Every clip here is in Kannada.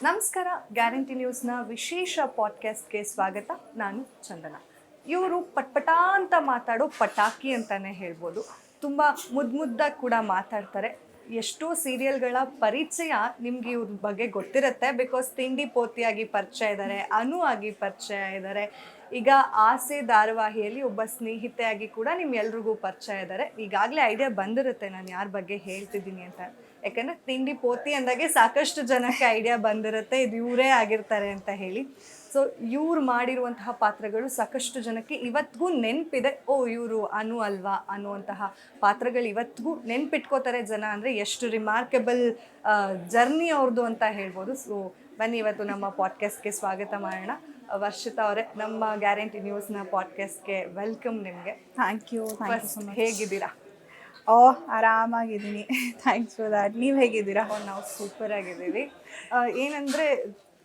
ನಮಸ್ಕಾರ. ಗ್ಯಾರಂಟಿ ನ್ಯೂಸ್ನ ವಿಶೇಷ ಪಾಡ್ಕಾಸ್ಟ್ಗೆ ಸ್ವಾಗತ. ನಾನು ಚಂದನ. ಇವರು ಪಟ್ಪಟ ಅಂತ ಮಾತಾಡೋ ಪಟಾಕಿ ಅಂತಲೇ ಹೇಳ್ಬೋದು. ತುಂಬ ಮುದ್ದಾಗಿ ಕೂಡ ಮಾತಾಡ್ತಾರೆ. ಎಷ್ಟೋ ಸೀರಿಯಲ್ಗಳ ಪರಿಚಯ ನಿಮಗೆ ಇವ್ರ ಬಗ್ಗೆ ಗೊತ್ತಿರುತ್ತೆ. ಬಿಕಾಸ್ ತಿಂಡಿ ಪೋತಿಯಾಗಿ ಪರಿಚಯ ಇದ್ದಾರೆ, ಅನು ಆಗಿ ಪರಿಚಯ ಇದ್ದಾರೆ. ಈಗ ಆಸೆ ಧಾರಾವಾಹಿಯಲ್ಲಿ ಒಬ್ಬ ಸ್ನೇಹಿತೆಯಾಗಿ ಕೂಡ ನಿಮ್ಮೆಲ್ರಿಗೂ ಪರಿಚಯ ಇದ್ದಾರೆ. ಈಗಾಗಲೇ ಐಡಿಯಾ ಬಂದಿರುತ್ತೆ ನಾನು ಯಾರ ಬಗ್ಗೆ ಹೇಳ್ತಿದ್ದೀನಿ ಅಂತ. ಯಾಕಂದರೆ ತಿಂಡಿ ಪೋತಿ ಅಂದಾಗೆ ಸಾಕಷ್ಟು ಜನಕ್ಕೆ ಐಡಿಯಾ ಬಂದಿರುತ್ತೆ ಇದು ಇವರೇ ಆಗಿರ್ತಾರೆ ಅಂತ ಹೇಳಿ. ಸೊ ಇವ್ರು ಮಾಡಿರುವಂತಹ ಪಾತ್ರಗಳು ಸಾಕಷ್ಟು ಜನಕ್ಕೆ ಇವತ್ತಿಗೂ ನೆನಪಿದೆ. ಓ ಇವರು ಅನು ಅಲ್ವಾ ಅನ್ನುವಂತಹ ಪಾತ್ರಗಳು ಇವತ್ತಿಗೂ ನೆನ್ಪಿಟ್ಕೋತಾರೆ ಜನ. ಅಂದರೆ ಎಷ್ಟು ರಿಮಾರ್ಕೆಬಲ್ ಜರ್ನಿ ಅವ್ರದ್ದು ಅಂತ ಹೇಳ್ಬೋದು. ಸೊ ಬನ್ನಿ ಇವತ್ತು ನಮ್ಮ ಪಾಡ್ಕಾಸ್ಟ್ಗೆ ಸ್ವಾಗತ ಮಾಡೋಣ. ವರ್ಷಿತಾ ಅವರೇ, ನಮ್ಮ ಗ್ಯಾರಂಟಿ ನ್ಯೂಸ್ನ ಪಾಡ್ಕಾಸ್ಟ್ಗೆ ವೆಲ್ಕಮ್ ನಿಮಗೆ. Thank you. ಹೇಗಿದ್ದೀರಾ? ಆರಾಮಾಗಿದ್ದೀನಿ. Thanks for that. ನೀವು ಹೇಗಿದ್ದೀರಾ? ನಾವು ಸೂಪರ್ ಆಗಿದ್ದೀವಿ. ಏನಂದರೆ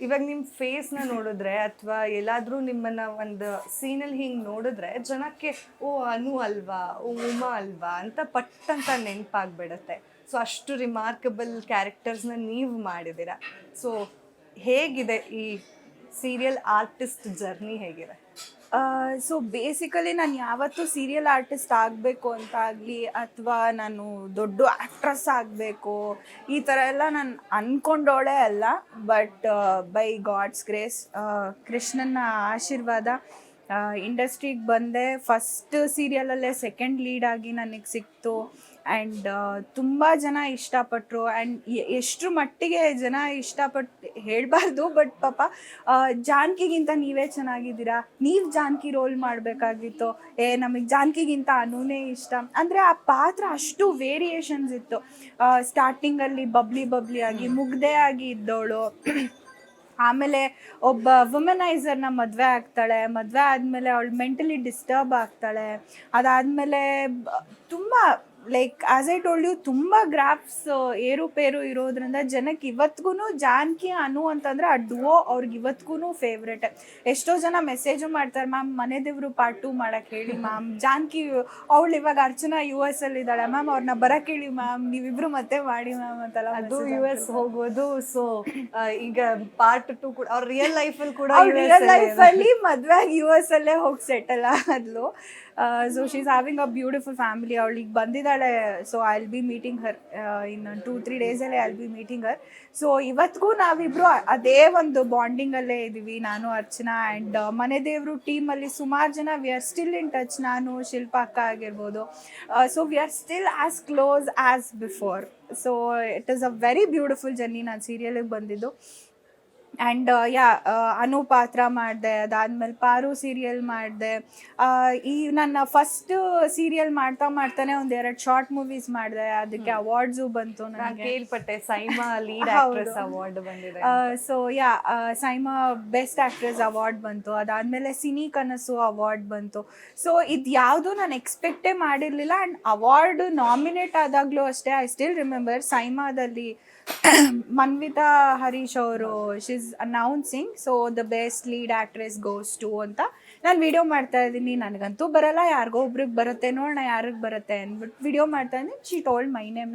ಇವಾಗ ನಿಮ್ಮ ಫೇಸ್ನ ನೋಡಿದ್ರೆ ಅಥವಾ ಎಲ್ಲಾದರೂ ನಿಮ್ಮನ್ನು ಒಂದು ಸೀನಲ್ಲಿ ಹಿಂಗೆ ನೋಡಿದ್ರೆ ಜನಕ್ಕೆ ಓ ಅನು ಅಲ್ವಾ, ಓ ಉಮಾ ಅಲ್ವಾ ಅಂತ ಪಟ್ಟಂತ ನೆನಪಾಗ್ಬಿಡುತ್ತೆ. ಸೊ ಅಷ್ಟು ರಿಮಾರ್ಕಬಲ್ ಕ್ಯಾರೆಕ್ಟರ್ಸ್ನ ನೀವು ಮಾಡಿದ್ದೀರಾ. ಸೊ ಹೇಗಿದೆ ಈ ಸೀರಿಯಲ್ ಆರ್ಟಿಸ್ಟ್ ಜರ್ನಿ, ಹೇಗಿದೆ? ಸೊ ಬೇಸಿಕಲಿ ನಾನು ಯಾವತ್ತೂ ಸೀರಿಯಲ್ ಆರ್ಟಿಸ್ಟ್ ಆಗಬೇಕು ಅಂತ ಆಗಲಿ ಅಥವಾ ನಾನು ದೊಡ್ಡ ಆ್ಯಕ್ಟ್ರೆಸ್ ಆಗಬೇಕು ಈ ಥರ ಎಲ್ಲ ನಾನು ಅಂದ್ಕೊಂಡೋಳೆ ಅಲ್ಲ. ಬಟ್ ಬೈ ಗಾಡ್ಸ್ ಗ್ರೇಸ್, ಕೃಷ್ಣನ ಆಶೀರ್ವಾದ ಇಂಡಸ್ಟ್ರಿಗೆ ಬಂದೆ. ಫಸ್ಟ್ ಸೀರಿಯಲಲ್ಲೇ ಸೆಕೆಂಡ್ ಲೀಡಾಗಿ ನನಗೆ ಸಿಕ್ತು. ಆ್ಯಂಡ್ ತುಂಬ ಜನ ಇಷ್ಟಪಟ್ಟರು. ಆ್ಯಂಡ್ ಎಷ್ಟರ ಮಟ್ಟಿಗೆ ಜನ ಇಷ್ಟಪಟ್ಟು ಹೇಳಬಾರ್ದು, ಬಟ್ ಪಾಪ ಜಾನಕಿಗಿಂತ ನೀವೇ ಚೆನ್ನಾಗಿದ್ದೀರಾ, ನೀವು ಜಾನಕಿ ರೋಲ್ ಮಾಡಬೇಕಾಗಿತ್ತು, ನಮಗೆ ಜಾನಕಿಗಿಂತ ಅನುನೇ ಇಷ್ಟ ಅಂದರೆ ಆ ಪಾತ್ರ ಅಷ್ಟು ವೇರಿಯೇಷನ್ಸ್ ಇತ್ತು. ಸ್ಟಾರ್ಟಿಂಗಲ್ಲಿ ಬಬ್ಲಿ ಆಗಿ ಮುಗ್ದೆ ಆಗಿ ಇದ್ದವಳು, ಆಮೇಲೆ ಒಬ್ಬ ವುಮನೈಸರ್ನ ಮದುವೆ ಆಗ್ತಾಳೆ, ಮದುವೆ ಆದಮೇಲೆ ಅವಳು ಮೆಂಟಲಿ ಡಿಸ್ಟರ್ಬ್ ಆಗ್ತಾಳೆ, ಅದಾದಮೇಲೆ ತುಂಬ like as I told you ತುಂಬ ಗ್ರಾಫ್ಸ್ ಏರುಪೇರು ಇರೋದ್ರಿಂದ ಜನಕ್ಕೆ ಇವತ್ತಿಗೂ ಜಾನಕಿ ಅನು ಅಂತಂದರೆ ಆ ಡುವೋ ಅವ್ರಿಗೆ ಇವತ್ತಿಗೂ ಫೇವ್ರೇಟ್. ಎಷ್ಟೋ ಜನ ಮೆಸೇಜು ಮಾಡ್ತಾರೆ, ಮ್ಯಾಮ್ ಮನೆ ದೇವರು ಪಾರ್ಟ್ 2 ಮಾಡೋಕ್ಕೆ ಹೇಳಿ ಮ್ಯಾಮ್, ಜಾನಕಿ ಅವಳು ಇವಾಗ ಅರ್ಚನಾ US ಅಲ್ಲಿದ್ದಾಳೆ ಮ್ಯಾಮ್, ಅವ್ರನ್ನ ಬರೋಕ್ಕೆ ಹೇಳಿ ಮ್ಯಾಮ್, ನೀವಿಬ್ರು ಮತ್ತೆ ಮಾಡಿ ಮ್ಯಾಮ್ ಅಂತೆಲ್ಲ. ಅದು US ಹೋಗೋದು. ಸೊ ಈಗ ಪಾರ್ಟ್ 2 ಕೂಡ ಅವ್ರ ರಿಯಲ್ ಲೈಫಲ್ಲಿ ಕೂಡ ರಿಯಲ್ ಲೈಫಲ್ಲಿ ಮದುವೆ ಆಗಿ US ಅಲ್ಲೇ ಹೋಗಿ ಸೆಟಲ್ ಆದ್ಲು. So she is having a beautiful family. ಅವಳಿಗೆ ಬಂದಿದ್ದಾಳೆ. So I will be meeting her in 2-3 ಡೇಸಲ್ಲೇ I will be meeting her. So ಇವತ್ತಿಗೂ ನಾವಿಬ್ಬರು ಅದೇ ಒಂದು ಬಾಂಡಿಂಗಲ್ಲೇ ಇದ್ದೀವಿ, ನಾನು ಅರ್ಚನಾ. ಆ್ಯಂಡ್ ಮನೆ ದೇವರು ಟೀಮಲ್ಲಿ ಸುಮಾರು ಜನ we are still in touch. ನಾನು ಶಿಲ್ಪ ಅಕ್ಕ ಆಗಿರ್ಬೋದು. So we are still as close as before. So it is a very beautiful journey. ನಾನು ಸೀರಿಯಲಿಗೆ ಬಂದಿದ್ದು. ಆ್ಯಂಡ್ ಅನು ಪಾತ್ರ ಮಾಡಿದೆ, ಅದಾದಮೇಲೆ ಪಾರು ಸೀರಿಯಲ್ ಮಾಡಿದೆ. ಈ ನನ್ನ ಫಸ್ಟ್ ಸೀರಿಯಲ್ ಮಾಡ್ತಾನೆ ಒಂದೆರಡು ಶಾರ್ಟ್ ಮೂವೀಸ್ ಮಾಡಿದೆ, ಅದಕ್ಕೆ ಅವಾರ್ಡ್ಸು ಬಂತು ನನಗೆ. ಕೇಳ್ಪಟ್ಟೆ ಸೈಮಾ ಲೀಡ್ ಆಕ್ಟ್ರೆಸ್ ಅವಾರ್ಡ್ ಬಂದಿದೆ. So SIIMA best actress award ಬಂತು. ಅದಾದಮೇಲೆ ಸಿನಿ ಕನಸು ಅವಾರ್ಡ್ ಬಂತು. ಸೊ ಇದು ಯಾವುದು ನಾನು ಎಕ್ಸ್ಪೆಕ್ಟೇ ಮಾಡಿರಲಿಲ್ಲ. ಆ್ಯಂಡ್ ಅವಾರ್ಡ್ ನಾಮಿನೇಟ್ ಆದಾಗಲೂ ಅಷ್ಟೇ, ಐ ಸ್ಟಿಲ್ ರಿಮೆಂಬರ್ ಸೈಮಾದಲ್ಲಿ ಮನ್ವಿತಾ ಹರೀಶ್ ಅವರು she is announcing, so the best lead actress goes to ಅಂತ. ನಾನು ವಿಡಿಯೋ ಮಾಡ್ತಾ ಇದ್ದೀನಿ, ನನಗಂತೂ ಬರಲ್ಲ, ಯಾರಿಗೋ ಒಬ್ರಿಗೆ ಬರುತ್ತೆ, ನೋಡೋಣ ಯಾರಿಗೆ ಬರುತ್ತೆ ಅಂದ್ಬಿಟ್ಟು ವಿಡಿಯೋ ಮಾಡ್ತಾ ಇದ್ದೀನಿ. She told my name.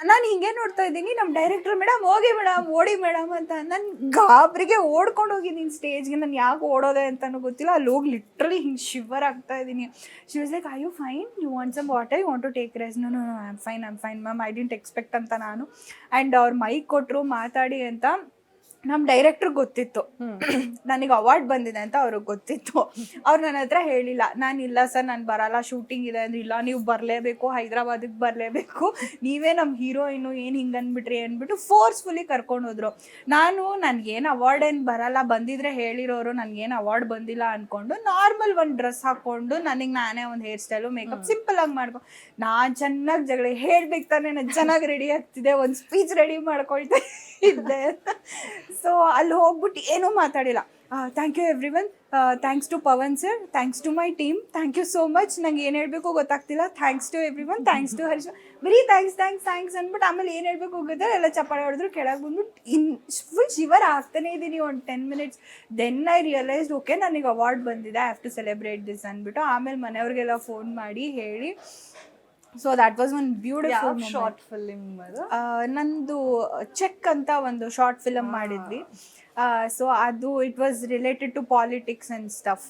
ನಾನು ಹಿಂಗೆ ನೋಡ್ತಾ ಇದ್ದೀನಿ, ನಮ್ಮ ಡೈರೆಕ್ಟ್ರ್ ಮೇಡಮ್ ಹೋಗಿ ಮೇಡಮ್ ಓಡಿ ಮೇಡಮ್ ಅಂತ. ನಾನು ಗಾಬರಿಗೆ ಓಡ್ಕೊಂಡು ಹೋಗಿದ್ದೀನಿ ಸ್ಟೇಜ್ಗೆ. ನಾನು ಯಾಕೆ ಓಡೋದೆ ಅಂತಲೂ ಗೊತ್ತಿಲ್ಲ. ಅಲ್ಲಿ ಹೋಗಿ ಲಿಟ್ರಲಿ ಹಿಂಗೆ ಶಿವರ್ ಆಗ್ತಾ ಇದ್ದೀನಿ. She was like, I you fine, you want some water, you want to take rest? No I am fine ma'am, I didn't expect ಅಂತ ನಾನು. ಆ್ಯಂಡ್ ಅವ್ರು ಮೈಕ್ ಕೊಟ್ಟರು ಮಾತಾಡಿ ಅಂತ. ನಮ್ಮ ಡೈರೆಕ್ಟ್ರಿಗೆ ಗೊತ್ತಿತ್ತು ನನಗೆ ಅವಾರ್ಡ್ ಬಂದಿದೆ ಅಂತ, ಅವ್ರಿಗೆ ಗೊತ್ತಿತ್ತು. ಅವ್ರು ನನ್ನ ಹತ್ರ ಹೇಳಿಲ್ಲ. ನಾನು ಇಲ್ಲ ಸರ್ ನಾನು ಬರಲ್ಲ, ಶೂಟಿಂಗ್ ಇದೆ ಅಂದರೆ, ಇಲ್ಲ ನೀವು ಬರಲೇಬೇಕು, ಹೈದ್ರಾಬಾದಿಗೆ ಬರಲೇಬೇಕು, ನೀವೇ ನಮ್ಮ ಹೀರೋಯಿನು, ಏನು ಹಿಂಗೆ ಅಂದ್ಬಿಟ್ರಿ ಅಂದ್ಬಿಟ್ಟು ಫೋರ್ಸ್ಫುಲಿ ಕರ್ಕೊಂಡೋದ್ರು. ನನಗೇನು ಅವಾರ್ಡ್ ಏನು ಬರಲ್ಲ, ಬಂದಿದ್ರೆ ಹೇಳಿರೋರು, ನನಗೇನು ಅವಾರ್ಡ್ ಬಂದಿಲ್ಲ ಅಂದ್ಕೊಂಡು ನಾರ್ಮಲ್ ಒಂದು ಡ್ರೆಸ್ ಹಾಕ್ಕೊಂಡು ನನಗೆ ನಾನೇ ಒಂದು ಹೇರ್ ಸ್ಟೈಲು ಮೇಕಪ್ ಸಿಂಪಲಾಗಿ ಮಾಡ್ಕೊಂಡು ನಾನು ಚೆನ್ನಾಗಿ ಜಗಳ ಹೇಳ್ಬೇಕು ತಾನೆ, ನಾನು ಚೆನ್ನಾಗಿ ರೆಡಿ ಆಗ್ತಿದ್ದೆ, ಒಂದು ಸ್ಪೀಚ್ ರೆಡಿ ಮಾಡ್ಕೊಳ್ತಾ ಇದ್ದೆ. ಸೊ ಅಲ್ಲಿ ಹೋಗ್ಬಿಟ್ಟು ಏನೂ ಮಾತಾಡಿಲ್ಲ. Thank you everyone, thanks to Pavan sir, thanks to my team, thank you so much, ನಂಗೆ ಏನು ಹೇಳಬೇಕು ಗೊತ್ತಾಗ್ತಿಲ್ಲ, thanks to everyone, thanks to Harish, ಬರೀ ಥ್ಯಾಂಕ್ಸ್ ಅಂದ್ಬಿಟ್ಟು ಆಮೇಲೆ ಏನು ಹೇಳಬೇಕು ಹೋಗುತ್ತೆ ಎಲ್ಲ ಚಪ್ಪಾಳೆ ಹೊಡೆದ್ರು. ಕೆಳಗೆ ಬಂದ್ಬಿಟ್ಟು ಫುಲ್ ಶಿವರ್ ಆಗ್ತಾನೇ ಇದ್ದೀನಿ ಒಂದು 10 minutes. Then I realised, okay ನನಗೆ ಅವಾರ್ಡ್ ಬಂದಿದೆ, I have to celebrate this ಅಂದ್ಬಿಟ್ಟು ಆಮೇಲೆ ಮನೆಯವ್ರಿಗೆಲ್ಲ ಫೋನ್ ಮಾಡಿ ಹೇಳಿ ಸೊ ದ್ಯಾಟ್ ವಾಸ್ ಒನ್ ಯಾವ ಬ್ಯೂಟಿಫುಲ್ ಶಾರ್ಟ್ ಫಿಲ್ಮ್ ಅದು? ನಂದು ಚೆಕ್ ಅಂತ ಒಂದು ಶಾರ್ಟ್ ಫಿಲಮ್ ಮಾಡಿದ್ವಿ. ಸೊ ಅದು it was related to politics and stuff.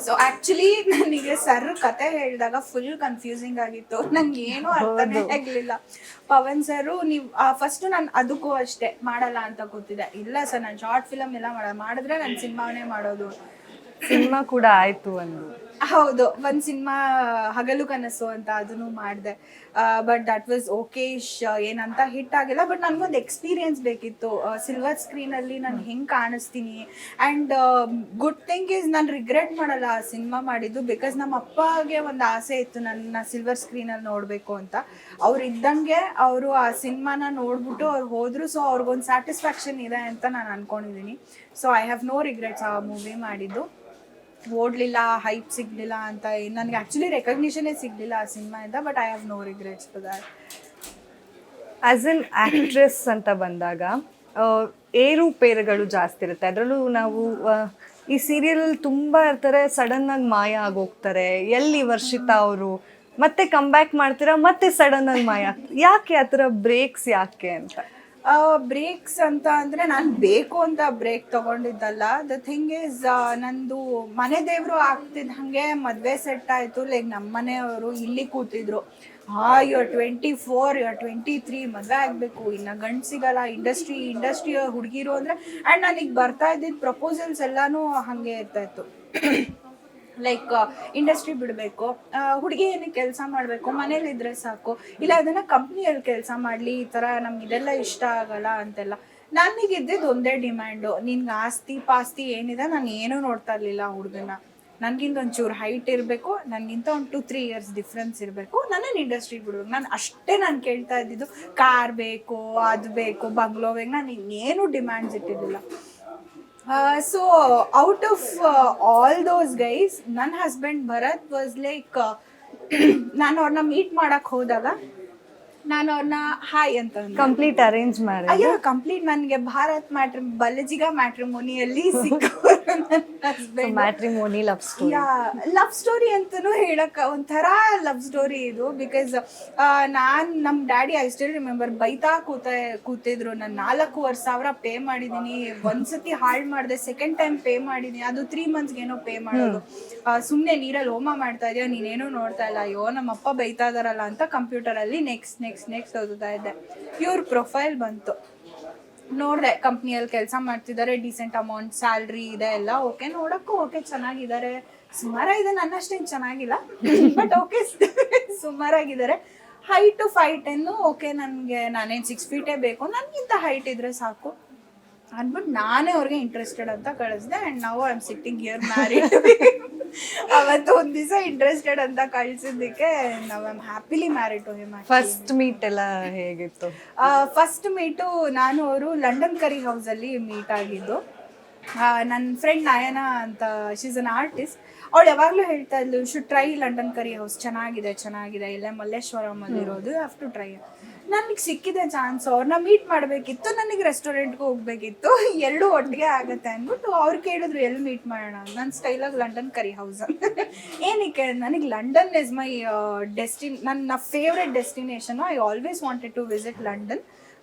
So actually ನನಗೆ ಸರ್ ಕತೆ ಹೇಳಿದಾಗ ಫುಲ್ ಕನ್ಫ್ಯೂಸಿಂಗ್ ಆಗಿತ್ತು, ನಂಗೆ ಏನೂ ಅರ್ಥನೇ ಆಗಲಿಲ್ಲ. ಪವನ್ ಸರು ನೀವು ಫಸ್ಟು ನಾನು ಅದಕ್ಕೂ ಅಷ್ಟೇ ಮಾಡಲ್ಲ ಅಂತ ಕೂತಿದ್ದೆ. ಇಲ್ಲ ಸರ್ ನಾನು ಶಾರ್ಟ್ ಫಿಲಮ್ ಎಲ್ಲ ಮಾಡಿದ್ರೆ ನಾನು ಸಿನಿಮಾವನ್ನೇ ಮಾಡೋದು. ಸಿನಿಮಾ ಕೂಡ ಆಯ್ತು ಒಂದು. ಹೌದು, ಒಂದು ಸಿನಿಮಾ ಹಗಲು ಕನಸು ಅಂತ ಅದನ್ನು ಮಾಡಿದೆ. ಬಟ್ ದಟ್ ವಾಸ್ ಓಕೇಶ್, ಏನಂತ ಹಿಟ್ ಆಗಿಲ್ಲ. ಬಟ್ ನನಗೊಂದು ಎಕ್ಸ್ಪೀರಿಯನ್ಸ್ ಬೇಕಿತ್ತು ಸಿಲ್ವರ್ ಸ್ಕ್ರೀನಲ್ಲಿ ನಾನು ಹೆಂಗೆ ಕಾಣಿಸ್ತೀನಿ. ಆ್ಯಂಡ್ ಗುಡ್ ಥಿಂಗ್ ಈಸ್ ನಾನು ರಿಗ್ರೆಟ್ ಮಾಡಲ್ಲ ಆ ಸಿನಿಮಾ ಮಾಡಿದ್ದು, ಬಿಕಾಸ್ ನಮ್ಮ ಅಪ್ಪಗೆ ಒಂದು ಆಸೆ ಇತ್ತು ನನ್ನ ಸಿಲ್ವರ್ ಸ್ಕ್ರೀನಲ್ಲಿ ನೋಡಬೇಕು ಅಂತ. ಅವ್ರು ಇದ್ದಂಗೆ ಅವರು ಆ ಸಿನಿಮಾನ ನೋಡ್ಬಿಟ್ಟು ಅವ್ರು ಹೋದರು. ಸೊ ಅವ್ರಿಗೊಂದು ಸ್ಯಾಟಿಸ್ಫ್ಯಾಕ್ಷನ್ ಇದೆ ಅಂತ ನಾನು ಅಂದ್ಕೊಂಡಿದ್ದೀನಿ. So I have no regrets ಆ ಮೂವಿ ಮಾಡಿದ್ದು. ಓಡಲಿಲ್ಲ, ಹೈಪ್ ಸಿಗಲಿಲ್ಲ ಅಂತ ನನಗೆ ಆ್ಯಕ್ಚುಲಿ ರೆಕಗ್ನಿಷನೇ ಸಿಗಲಿಲ್ಲ ಆ ಸಿನಿಮಾಯಿಂದ. But I have no regrets for that. As an actress ಅಂತ ಬಂದಾಗ ಏರುಪೇರುಗಳು ಜಾಸ್ತಿ ಇರುತ್ತೆ. ಅದರಲ್ಲೂ ನಾವು ಈ ಸೀರಿಯಲಲ್ಲಿ ತುಂಬ ಇರ್ತಾರೆ, ಸಡನ್ನಾಗಿ ಮಾಯ ಆಗೋಗ್ತಾರೆ. ಎಲ್ಲಿ ವರ್ಷಿತಾ ಅವರು ಮತ್ತೆ ಕಮ್ ಬ್ಯಾಕ್ ಮಾಡ್ತೀರಾ, ಮತ್ತೆ ಸಡನ್ನಾಗಿ ಮಾಯ ಆಗ್ತಾರೆ. ಯಾಕೆ ಆ ಥರ ಬ್ರೇಕ್ಸ್ ಯಾಕೆ ಅಂತ? ಬ್ರೇಕ್ಸ್ ಅಂತ ಅಂದರೆ ನಾನು ಬೇಕು ಅಂತ ಬ್ರೇಕ್ ತೊಗೊಂಡಿದ್ದಲ್ಲ. ದ ಥಿಂಗ್ ಈಸ್ ನಂದು ಮನೆ ದೇವರು ಆಗ್ತಿದ್ದ ಹಾಗೆ ಮದುವೆ ಸೆಟ್ ಆಯಿತು. ಲೈಕ್ ನಮ್ಮ ಮನೆಯವರು ಇಲ್ಲಿ ಕೂತಿದ್ರು, ಯುವರ್ 24 ಯುವರ್ 23 ಮದುವೆ ಆಗಬೇಕು, ಇನ್ನು ಗಂಡು ಸಿಗಲ್ಲ, ಇಂಡಸ್ಟ್ರಿ ಹುಡುಗಿರು ಅಂದರೆ. ಆ್ಯಂಡ್ ನನಗೆ ಬರ್ತಾ ಇದ್ದಿದ್ದು ಪ್ರಪೋಸಲ್ಸ್ ಎಲ್ಲನೂ ಹಾಗೆ ಇರ್ತಾಯಿತ್ತು. ಲೈಕ್ ಇಂಡಸ್ಟ್ರಿ ಬಿಡಬೇಕು, ಹುಡುಗಿ ಏನಕ್ಕೆ ಕೆಲಸ ಮಾಡಬೇಕು, ಮನೇಲಿದ್ರೆ ಸಾಕು, ಇಲ್ಲ ಅದನ್ನು ಕಂಪ್ನಿಯಲ್ಲಿ ಕೆಲಸ ಮಾಡಲಿ, ಈ ಥರ ನಮ್ಗೆ ಇದೆಲ್ಲ ಇಷ್ಟ ಆಗಲ್ಲ ಅಂತೆಲ್ಲ. ನನಗಿದ್ದಿದ್ದು ಒಂದೇ ಡಿಮ್ಯಾಂಡು, ನಿನ್ಗೆ ಆಸ್ತಿ ಪಾಸ್ತಿ ಏನಿದೆ ನಾನು ಏನೂ ನೋಡ್ತಾ ಇರಲಿಲ್ಲ ಹುಡುಗನ. ನನಗಿಂತ ಒಂಚೂರು ಹೈಟ್ ಇರಬೇಕು, ನನಗಿಂತ ಒಂದು 2-3 ಇಯರ್ಸ್ ಡಿಫ್ರೆನ್ಸ್ ಇರಬೇಕು, ನನ್ನನ್ನು ಇಂಡಸ್ಟ್ರಿ ಬಿಡಬೇಕು. ನಾನು ಅಷ್ಟೇ ನಾನು ಕೇಳ್ತಾ ಇದ್ದಿದ್ದು. ಕಾರ್ ಬೇಕು, ಅದು ಬೇಕು, ಬಂಗ್ಲೋ ಬೇಕು, ನಾನು ಇನ್ನೇನು ಡಿಮ್ಯಾಂಡ್ಸ್ ಇಟ್ಟಿರಲಿಲ್ಲ. So out of all those guys ನನ್ನ ಹಸ್ಬೆಂಡ್ ಭರತ್ ವಾಸ್ ಲೈಕ್, ನಾನು ಅವ್ರನ್ನ ಮೀಟ್ ಮಾಡಕ್ಕೆ ಹೋದಾಗ ನಾನು ಅವ್ರನ್ನ ಹಾಯ್ ಅಂತ ಕಂಪ್ಲೀಟ್ ಅರೇಂಜ್ ಮಾಡಿ. ಅಯ್ಯೋ ಕಂಪ್ಲೀಟ್ ನನಗೆ ಭಾರತ್ ಬಲಜಿಗ ಮ್ಯಾಟ್ರಿಮೋನಿಯಲ್ಲಿ ಸಿಕ್ಕವರು ನನ್ನ husband. Matrimony love story. Love story ಅಂತಲೂ ಹೇಳಕ್ಕೆ ಒಂಥರ ಲವ್ ಸ್ಟೋರಿ ಇದು. ಬಿಕಾಸ್ ನಮ್ಮ ಡ್ಯಾಡಿ ಐ ಸ್ಟಿಲ್ ರಿಮೆಂಬರ್ ಬೈತಾ ಕೂತಿದ್ರು. ನಾನು 4,000 ಪೇ ಮಾಡಿದ್ದೀನಿ, ಒಂದ್ಸತಿ ಹಾಳು ಮಾಡಿದೆ, ಸೆಕೆಂಡ್ ಟೈಮ್ ಪೇ ಮಾಡಿದ್ದೀನಿ, ಅದು 3 ಮಂತ್ಸ್ಗೇನೋ ಪೇ ಮಾಡೋದು. ಸುಮ್ಮನೆ ನೀರಲ್ಲಿ ಹೋಮ ಮಾಡ್ತಾ ಇದೆಯಾ, ನೀನೇನೋ ನೋಡ್ತಾ ಇಲ್ಲ, ಅಯ್ಯೋ ನಮ್ಮಪ್ಪ ಬೈತಾ ಇದಾರಲ್ಲ ಅಂತ ಕಂಪ್ಯೂಟರಲ್ಲಿ ನೆಕ್ಸ್ಟ್ ಓದುತ್ತಾ ಇದ್ದೆ. ಇವ್ರ ಪ್ರೊಫೈಲ್ ಬಂತು, ನೋಡಿದೆ ಕಂಪ್ನಿಯಲ್ಲಿ ಕೆಲಸ ಮಾಡ್ತಿದ್ದಾರೆ, ಡೀಸೆಂಟ್ ಅಮೌಂಟ್ ಸ್ಯಾಲ್ರಿ ಇದೆ ಎಲ್ಲ ಓಕೆ, ನೋಡೋಕ್ಕೂ ಓಕೆ, ಚೆನ್ನಾಗಿದ್ದಾರೆ, ಸುಮಾರಾಗಿದೆ, ನನ್ನಷ್ಟೇನು ಚೆನ್ನಾಗಿಲ್ಲ ಬಟ್ ಓಕೆ ಸುಮಾರಾಗಿದ್ದಾರೆ. ಹೈಟು 5'10", ಓಕೆ, ನನಗೆ ನಾನೇನು 6 ಫೀಟೇ ಬೇಕು, ನನಗಿಂತ ಹೈಟ್ ಇದ್ರೆ ಸಾಕು ಅಂದ್ಬಿಟ್ಟು ನಾನೇ ಅವ್ರಿಗೆ ಇಂಟ್ರೆಸ್ಟೆಡ್ ಅಂತ ಕಳಿಸ್ದೆ. ಆ್ಯಂಡ್ ನಾವು I am sitting here married. ಅವತ್ತು ಒಂದು ದಿವಸ ಇಂಟ್ರೆಸ್ಟೆಡ್ ಅಂತ ಕಳಿಸಿದ್ದಕ್ಕೆ ನಾವು I am happily married to him. First meet ಎಲ್ಲ ಹೇಗಿತ್ತು? ಫಸ್ಟ್ ಮೀಟು ನಾನು ಅವರು ಲಂಡನ್ ಕರಿ ಹೌಸಲ್ಲಿ ಮೀಟ್ ಆಗಿದ್ದು. ನನ್ನ ಫ್ರೆಂಡ್ ನಯನ ಅಂತ, ಶಿ ಇಸ್ ಅನ್ ಆರ್ಟಿಸ್ಟ್. ಅವಳು ಯಾವಾಗಲೂ ಹೇಳ್ತಾ ಇದ್ಲು, should try London curry house, ಚೆನ್ನಾಗಿದೆ, ಇಲ್ಲೇ ಮಲ್ಲೇಶ್ವರಮಲ್ಲಿರೋದು, ಹ್ಯಾವ್ ಟು ಟ್ರೈ. ನನಗೆ ಸಿಕ್ಕಿದೆ ಚಾನ್ಸ್, ಅವ್ರನ್ನ ಮೀಟ್ ಮಾಡಬೇಕಿತ್ತು, ನನಗೆ ರೆಸ್ಟೋರೆಂಟ್ಗೆ ಹೋಗಬೇಕಿತ್ತು, ಎರಡೂ ಒಟ್ಟಿಗೆ ಆಗುತ್ತೆ ಅಂದ್ಬಿಟ್ಟು ಅವ್ರು ಕೇಳಿದ್ರು ಎಲ್ಲಿ ಮೀಟ್ ಮಾಡೋಣ. ನನ್ನ ಸ್ಟೈಲಾಗಿ ಲಂಡನ್ ಕರಿ ಹೌಸ್ ಅಂತ. ಏನಕ್ಕೆ, ನನಗೆ ಲಂಡನ್ ಇಸ್ ಮೈ ನನ್ನ favourite destination. I always wanted to visit London.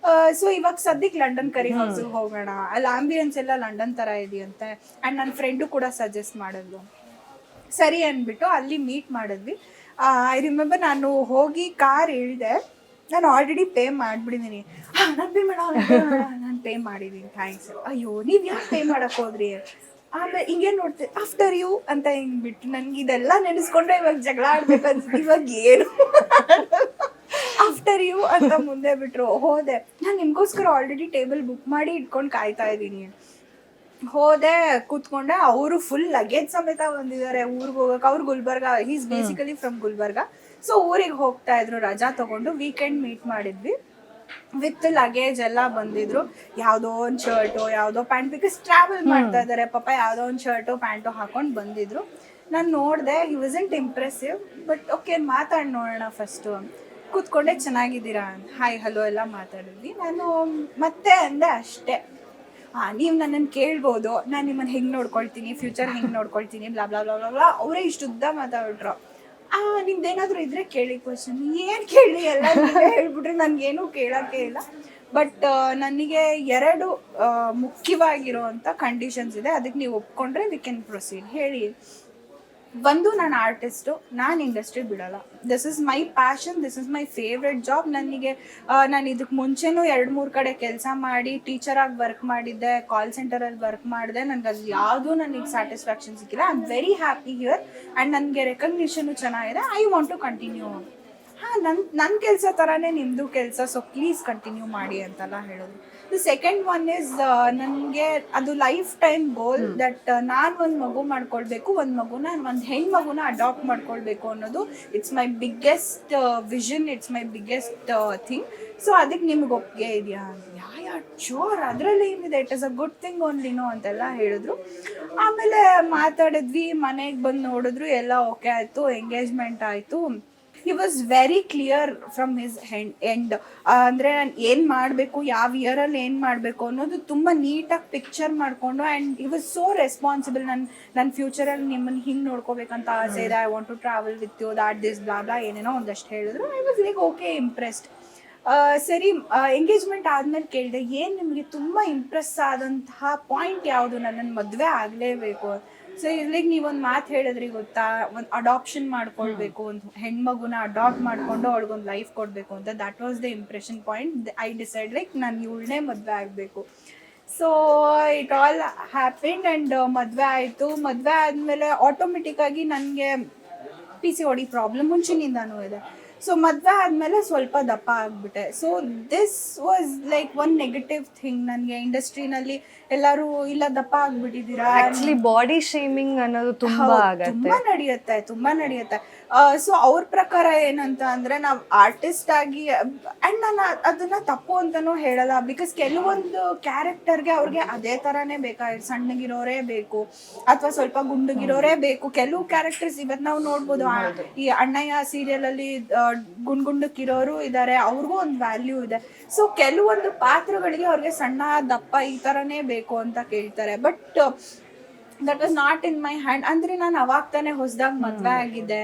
So ಇವಾಗ ಸದ್ಯಕ್ಕೆ ಲಂಡನ್ ಕರಿ ಹೌಸ್ಗೆ ಹೋಗೋಣ, ಅಲ್ಲಿ ಆಂಬಿಯನ್ಸ್ ಎಲ್ಲ ಲಂಡನ್ ಥರ ಇದೆಯಂತೆ. ಆ್ಯಂಡ್ ನನ್ನ ಫ್ರೆಂಡು ಕೂಡ ಸಜೆಸ್ಟ್ ಮಾಡಿದ್ಲು. ಸರಿ ಅಂದ್ಬಿಟ್ಟು ಅಲ್ಲಿ ಮೀಟ್ ಮಾಡಿದ್ವಿ. ಐ ರಿಮೆಂಬರ್ ನಾನು ಹೋಗಿ ಕಾರ್ ಇಳಿದೆ, ನಾನು ಆಲ್ರೆಡಿ ಪೇ ಮಾಡಿಬಿಟ್ಟಿದ್ದೀನಿ. ನಾನು ಪೇ ನಾನು ಪೇ ಮಾಡಿದ್ದೀನಿ, ಥ್ಯಾಂಕ್ಸ್. ಅಯ್ಯೋ ನೀವು ಯಾಕೆ ಪೇ ಮಾಡೋಕ್ಕೆ ಹೋದ್ರಿ? ಆಮೇಲೆ ಹಿಂಗೇನು ನೋಡ್ತೀವಿ, ಆಫ್ಟರ್ ಯು ಅಂತ ಹಿಂಗೆ ಬಿಟ್ಟು ನನಗೆ ಇದೆಲ್ಲ ನೆನೆಸ್ಕೊಂಡ್ರೆ ಇವಾಗ ಜಗಳ ಆಡ್ಬೇಕು ಅನ್ಸುತ್ತೆ. ಇವಾಗ ಏನು ಆಫ್ಟರ್ ಯು ಅಂತ ಮುಂದೆ ಬಿಟ್ಟರು. ಹೋದೆ, ನಾನು ನಿಮಗೋಸ್ಕರ ಆಲ್ರೆಡಿ ಟೇಬಲ್ ಬುಕ್ ಮಾಡಿ ಇಟ್ಕೊಂಡು ಕಾಯ್ತಾ ಇದ್ದೀನಿ. ಹೋದೆ, ಕೂತ್ಕೊಂಡೆ. ಅವರು ಫುಲ್ ಲಗೇಜ್ ಸಮೇತ ಬಂದಿದ್ದಾರೆ ಊರಿಗೆ ಹೋಗಕ್ಕೆ. ಅವ್ರು Gulbarga, is basically from Gulbarga. So ಊರಿಗೆ ಹೋಗ್ತಾ ಇದ್ರು ರಜಾ ತಗೊಂಡು. ವೀಕೆಂಡ್ ಮೀಟ್ ಮಾಡಿದ್ವಿ, ವಿತ್ ಲಗೇಜ್ ಎಲ್ಲ ಬಂದಿದ್ರು. ಯಾವುದೋ ಒಂದು ಶರ್ಟು, ಯಾವುದೋ ಪ್ಯಾಂಟ್, ಬಿಕಾಸ್ ಟ್ರಾವೆಲ್ ಮಾಡ್ತಾ ಇದ್ದಾರೆ ಪಾಪ, ಯಾವುದೋ ಒಂದು ಶರ್ಟು ಪ್ಯಾಂಟು ಹಾಕೊಂಡು ಬಂದಿದ್ರು. ನಾನು ನೋಡಿದೆ, ಹಿ ವಾಸಂಟ್ ಇಂಪ್ರೆಸಿವ್, ಬಟ್ ಓಕೆ ಮಾತಾಡಿ ನೋಡೋಣ ಫಸ್ಟು. ಕೂತ್ಕೊಂಡೆ, ಚೆನ್ನಾಗಿದ್ದೀರಾ, ಹಾಯ್ ಹಲೋ ಎಲ್ಲ ಮಾತಾಡಿದ್ವಿ. ನಾನು ಮತ್ತೆ ಅಂದೆ ಅಷ್ಟೇ, ನೀವು ನನ್ನನ್ನು ಕೇಳ್ಬೋದು, ನಾನು ನಿಮ್ಮನ್ನು ಹೆಂಗೆ ನೋಡ್ಕೊಳ್ತೀನಿ, ಫ್ಯೂಚರ್ ಹೆಂಗೆ ನೋಡ್ಕೊಳ್ತೀನಿ, blah blah blah blah blah. ಅವರೇ ಇಷ್ಟು ಉದ್ದ ಮಾತಾಡ್ಬಿಟ್ರು. ನಿಮ್ದೇನಾದ್ರೂ ಇದ್ರೆ ಕೇಳಿ ಕ್ವಶನ್. ಏನು ಕೇಳಿ ಎಲ್ಲ ನೀವೇ ಹೇಳ್ಬಿಟ್ರೆ ನನಗೇನು ಕೇಳೋಕ್ಕೆ ಇಲ್ಲ. ಬಟ್ ನನಗೆ 2 ಮುಖ್ಯವಾಗಿರುವಂಥ ಕಂಡೀಷನ್ಸ್ ಇದೆ, ಅದಕ್ಕೆ ನೀವು ಒಪ್ಕೊಂಡ್ರೆ ವಿ ಕ್ಯಾನ್ ಪ್ರೊಸೀಡ್. ಹೇಳಿ. ಒಂದು, ನಾನು ಆರ್ಟಿಸ್ಟು, ನಾನು ಇಂಡಸ್ಟ್ರಿ ಬಿಡೋಲ್ಲ. This is my passion, this is my favourite job. ನನಗೆ ನಾನು ಇದಕ್ಕೆ ಮುಂಚೆನೂ 2-3 ಕಡೆ ಕೆಲಸ ಮಾಡಿ ಟೀಚರಾಗಿ ವರ್ಕ್ ಮಾಡಿದ್ದೆ, ಕಾಲ್ ಸೆಂಟರಲ್ಲಿ ವರ್ಕ್ ಮಾಡಿದೆ. ನನಗೆ ಅದು ಯಾವುದೂ ನನಗೆ ಸ್ಯಾಟಿಸ್ಫ್ಯಾಕ್ಷನ್ ಸಿಕ್ಕಿಲ್ಲ. I am very happy here and ನನಗೆ ರೆಕಗ್ನಿಷನು ಚೆನ್ನಾಗಿದೆ. I want to continue. ನನ್ನ ಕೆಲಸ ಥರನೇ ನಿಮ್ಮದು ಕೆಲಸ, ಸೊ ಪ್ಲೀಸ್ ಕಂಟಿನ್ಯೂ ಮಾಡಿ ಅಂತೆಲ್ಲ ಹೇಳಿದ್ರು. ದ ಸೆಕೆಂಡ್ ಒನ್ ಇಸ್, ನನಗೆ ಅದು ಲೈಫ್ ಟೈಮ್ ಗೋಲ್ ದಟ್ ನಾನು ಒಂದು ಮಗು ಮಾಡ್ಕೊಳ್ಬೇಕು, ಒಂದು ಹೆಣ್ಮಗುನ ಅಡಾಪ್ಟ್ ಮಾಡ್ಕೊಳ್ಬೇಕು ಅನ್ನೋದು it's my biggest vision, it's my biggest thing. So ಅದಕ್ಕೆ ನಿಮ್ಗೆ ಒಪ್ಪಿಗೆ ಇದೆಯಾ? ಶೋರ್, ಅದರಲ್ಲಿ ಏನಿದೆ, it is a good thing ಓನ್ಲಿನೋ ಅಂತೆಲ್ಲ ಹೇಳಿದ್ರು. ಆಮೇಲೆ ಮಾತಾಡಿದ್ವಿ, ಮನೆಗೆ ಬಂದು ನೋಡಿದ್ರು, ಎಲ್ಲ ಓಕೆ ಆಯಿತು, ಎಂಗೇಜ್ಮೆಂಟ್ ಆಯಿತು. He was very clear from his end. ಅಂದರೆ ನಾನು ಏನು ಮಾಡಬೇಕು, ಯಾವ ಇಯರಲ್ಲಿ ಏನು ಮಾಡಬೇಕು ಅನ್ನೋದು ತುಂಬ ನೀಟಾಗಿ ಪಿಕ್ಚರ್ ಮಾಡಿಕೊಂಡು, and he was so responsible. ನನ್ನ ಫ್ಯೂಚರಲ್ಲಿ ನಿಮ್ಮನ್ನು ಹಿಂಗೆ ನೋಡ್ಕೋಬೇಕಂತ ಆಸೆ ಇದೆ, I want to travel with you, that this blah ಏನೇನೋ ಒಂದಷ್ಟು ಹೇಳಿದ್ರು. I was like okay, impressed. ಸರಿ, ಎಂಗೇಜ್ಮೆಂಟ್ ಆದಮೇಲೆ ಕೇಳಿದೆ, ಏನು ನಿಮಗೆ ತುಂಬ ಇಂಪ್ರೆಸ್ ಆದಂತಹ ಪಾಯಿಂಟ್ ಯಾವುದು? ನನ್ನನ್ನು ಮದುವೆ ಆಗಲೇಬೇಕು. ಸೊ ಇಲ್ಲಿಗೆ ನೀವೊಂದು ಮಾತು ಹೇಳಿದ್ರಿ ಗೊತ್ತಾ, ಒಂದು ಅಡಾಪ್ಷನ್ ಮಾಡ್ಕೊಳ್ಬೇಕು, ಒಂದು ಹೆಣ್ಮಗುನ ಅಡಾಪ್ಟ್ ಮಾಡಿಕೊಂಡು ಅವಳಿಗೊಂದು ಲೈಫ್ ಕೊಡಬೇಕು ಅಂತ. That was the impression point. I decide like ನಾನು ಇವಳನ್ನೇ ಮದುವೆ ಆಗಬೇಕು. So it all happened and ಮದುವೆ ಆಯಿತು. ಮದುವೆ ಆದಮೇಲೆ ಆಟೋಮೆಟಿಕ್ಕಾಗಿ ನನಗೆ PCOD ಪ್ರಾಬ್ಲಮ್ ಮುಂಚಿನಿಂದನೂ ಇದೆ. ಸೊ ಮದುವೆ ಆದಮೇಲೆ ಸ್ವಲ್ಪ ದಪ್ಪ ಆಗಿಬಿಟ್ಟೆ. So this was like one negative thing. ನನಗೆ ಇಂಡಸ್ಟ್ರಿನಲ್ಲಿ ಎಲ್ಲರೂ ಇಲ್ಲ ದಪ್ಪ ಆಗಿಬಿಟ್ಟಿದ್ದೀರಾ. ಆಕ್ಚುಲಿ ಬಾಡಿ ಶೇಮಿಂಗ್ ಅನ್ನೋದು ತುಂಬಾ ತುಂಬಾ ನಡೆಯುತ್ತೆ. ಸೊ ಅವ್ರ ಪ್ರಕಾರ ಏನಂತ ಅಂದರೆ, ನಾವು ಆರ್ಟಿಸ್ಟ್ ಆಗಿ, ಆ್ಯಂಡ್ ನಾನು ಅದನ್ನು ತಪ್ಪು ಅಂತಲೂ ಹೇಳಲ್ಲ, ಬಿಕಾಸ್ ಕೆಲವೊಂದು ಕ್ಯಾರೆಕ್ಟರ್ಗೆ ಅವ್ರಿಗೆ ಅದೇ ಥರನೇ ಬೇಕಾಗಿತ್ತು. ಸಣ್ಣಗಿರೋರೇ ಬೇಕು ಅಥವಾ ಸ್ವಲ್ಪ ಗುಂಡುಗಿರೋರೇ ಬೇಕು. ಕೆಲವು ಕ್ಯಾರೆಕ್ಟರ್ಸ್ ಇವತ್ತು ನಾವು ನೋಡ್ಬೋದು, ಈ ಅಣ್ಣಯ್ಯ ಸೀರಿಯಲಲ್ಲಿ ಗುಂಡ್ಗುಂಡಕ್ಕಿರೋರು ಇದ್ದಾರೆ, ಅವ್ರಿಗೂ ಒಂದು ವ್ಯಾಲ್ಯೂ ಇದೆ. ಸೊ ಕೆಲವೊಂದು ಪಾತ್ರಗಳಿಗೆ ಅವ್ರಿಗೆ ಸಣ್ಣ ದಪ್ಪ ಈ ಥರನೇ ಬೇಕು ಅಂತ ಕೇಳ್ತಾರೆ. But that was not in my hand. ಅಂದರೆ ನಾನು ಅವಾಗ ತಾನೇ ಹೊಸದಾಗಿ ಮದುವೆ ಆಗಿದ್ದೆ,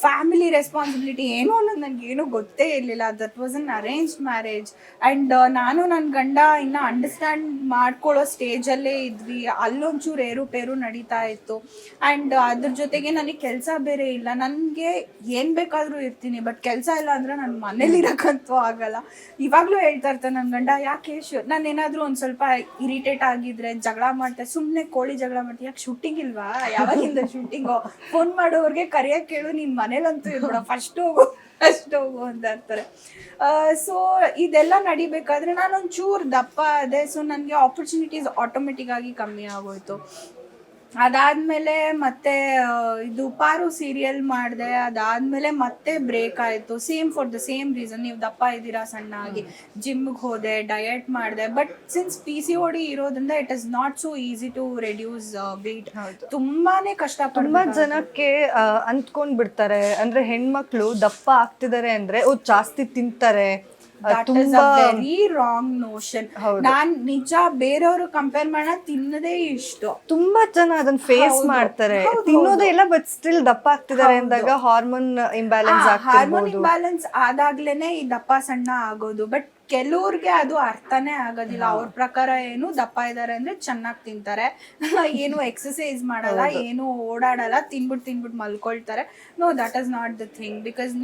ಫ್ಯಾಮಿಲಿ ರೆಸ್ಪಾನ್ಸಿಬಿಲಿಟಿ ಏನೋ ಅನ್ನೋದು ನನಗೇನು ಗೊತ್ತೇ ಇರಲಿಲ್ಲ. That was an arranged marriage. And ನಾನು ನನ್ನ ಗಂಡ ಇನ್ನೂ ಅಂಡರ್ಸ್ಟ್ಯಾಂಡ್ ಮಾಡ್ಕೊಳ್ಳೋ ಸ್ಟೇಜಲ್ಲೇ ಇದ್ವಿ. ಅಲ್ಲೊಂಚೂರು ಏರುಪೇರು ನಡೀತಾ ಇತ್ತು. ಆ್ಯಂಡ್ ಅದ್ರ ಜೊತೆಗೆ ನನಗೆ ಕೆಲಸ ಬೇರೆ ಇಲ್ಲ. ನನಗೆ ಏನು ಬೇಕಾದರೂ ಇರ್ತೀನಿ, ಬಟ್ ಕೆಲಸ ಇಲ್ಲ ಅಂದರೆ ನಾನು ಮನೇಲಿರೋಕ್ಕಂತೂ ಆಗಲ್ಲ. ಇವಾಗಲೂ ಹೇಳ್ತಾ ಇರ್ತಾರೆ ನನ್ನ ಗಂಡ, ಯಾಕೆ ನಾನು ಏನಾದರೂ ಒಂದು ಸ್ವಲ್ಪ ಇರಿಟೇಟ್ ಆಗಿದ್ರೆ ಜಗಳ ಮಾಡ್ತಾರೆ, ಸುಮ್ಮನೆ ಕೋಳಿ ಜಗಳ ಮಾಡ್ತೀನಿ, ಯಾಕೆ ಶೂಟಿಂಗ್ ಇಲ್ವಾ, ಯಾವಾಗಿಂದ ಶೂಟಿಂಗು, ಫೋನ್ ಮಾಡೋರಿಗೆ ಕರೆಯಕ್ಕೆ ಕೇಳು, ನೀನು ಮನೇಲಂತೂ ಇರ್ಬೇಡ, ಫಸ್ಟ್ ಹೋಗು ಅಂತ ಇರ್ತಾರೆ. ಸೊ ಇದೆಲ್ಲ ನಡಿಬೇಕಾದ್ರೆ ನಾನೊಂದು ಚೂರು ದಪ್ಪ ಅದೇ. ಸೊ ನನಗೆ ಆಪರ್ಚುನಿಟೀಸ್ ಆಟೋಮೆಟಿಕ್ ಆಗಿ ಕಮ್ಮಿ ಆಗೋಯ್ತು. ಅದಾದಮೇಲೆ ಮತ್ತೆ ಇದು ಪಾರು ಸೀರಿಯಲ್ ಮಾಡಿದೆ. ಅದಾದಮೇಲೆ ಮತ್ತೆ ಬ್ರೇಕ್ ಆಯಿತು, same for the same reason. ನೀವು ದಪ್ಪ ಇದ್ದೀರಾ, ಸಣ್ಣ ಆಗಿ ಜಿಮ್ಗೆ ಹೋದೆ, ಡಯಟ್ ಮಾಡಿದೆ. ಬಟ್ ಸಿನ್ಸ್ PCOD ಇರೋದ್ರಿಂದ it is not so easy to reduce weight. ತುಂಬಾನೇ ಕಷ್ಟ. ತುಂಬಾ ಜನಕ್ಕೆ ಅಂದ್ಕೊಂಡ್ ಬಿಡ್ತಾರೆ, ಅಂದ್ರೆ ಹೆಣ್ಮಕ್ಳು ದಪ್ಪ ಆಗ್ತಿದ್ದಾರೆ ಅಂದ್ರೆ ಜಾಸ್ತಿ ತಿಂತಾರೆ. Very wrong notion. ನಾನ್ ನಿಜ ಬೇರೆಯವರು ಕಂಪೇರ್ ಮಾಡೋಣ ತಿನ್ನದೇ ಇಷ್ಟು. ತುಂಬಾ ಜನ ಅದನ್ನ ಫೇಸ್ ಮಾಡ್ತಾರೆ, ತಿನ್ನೋದೇ ಇಲ್ಲ ಬಟ್ ಸ್ಟಿಲ್ ದಪ್ಪ ಆಗ್ತಿದ್ದಾರೆ ಅಂದಾಗ ಹಾರ್ಮೋನ್ ಇಂಬ್ಯಾಲೆನ್ಸ್ ಆದಾಗ್ಲೇನೆ ಈ ದಪ್ಪ ಸಣ್ಣ ಆಗೋದು. ಬಟ್ ಕೆಲವ್ರಿಗೆ ಅದು ಅರ್ಥನೇ ಆಗೋದಿಲ್ಲ. ಅವ್ರ ಪ್ರಕಾರ ಏನು ದಪ್ಪ ಇದ್ದಾರೆ ಅಂದ್ರೆ ಚೆನ್ನಾಗಿ ತಿಂತಾರೆ, ಏನು ಎಕ್ಸಸೈಸ್ ಮಾಡಲ್ಲ, ಏನು ಓಡಾಡಲ್ಲ, ತಿನ್ಬಿಟ್ಟು ಮಲ್ಕೊಳ್ತಾರೆ. No, that is not the thing. Because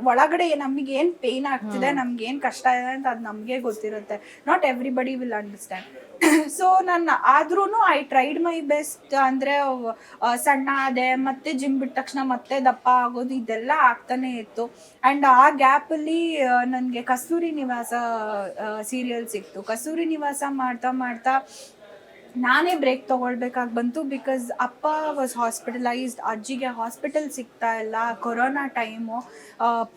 ಒಳಗಡೆ ನಮಗೆ ಏನು ಪೇನ್ ಆಗ್ತಿದೆ, ನಮ್ಗೆ ಏನು ಕಷ್ಟ ಇದೆ ಅಂತ ಅದು ನಮಗೆ ಗೊತ್ತಿರುತ್ತೆ. Not everybody will understand. So ನಾನು ಆದ್ರೂ ಐ ಟ್ರೈಡ್ ಮೈ ಬೆಸ್ಟ್. ಅಂದರೆ ಸಣ್ಣ ಆದೆ, ಮತ್ತೆ ಜಿಮ್ ಬಿಟ್ಟ ತಕ್ಷಣ ಮತ್ತೆ ದಪ್ಪ ಆಗೋದು, ಇದೆಲ್ಲ ಆಗ್ತಾನೆ ಇತ್ತು. ಆ್ಯಂಡ್ ಆ ಗ್ಯಾಪಲ್ಲಿ ನನಗೆ ಕಸ್ತೂರಿ ನಿವಾಸ ಸೀರಿಯಲ್ ಸಿಕ್ತು. ಕಸ್ತೂರಿ ನಿವಾಸ ಮಾಡ್ತಾ ನಾನೇ ಬ್ರೇಕ್ ತೊಗೊಳ್ಬೇಕಾಗಿ ಬಂತು. ಬಿಕಾಸ್ ಅಪ್ಪ ವಾಸ್ ಹಾಸ್ಪಿಟಲೈಸ್ಡ್, ಅಜ್ಜಿಗೆ ಹಾಸ್ಪಿಟಲ್ ಸಿಗ್ತಾ ಇಲ್ಲ, ಕೊರೋನಾ ಟೈಮು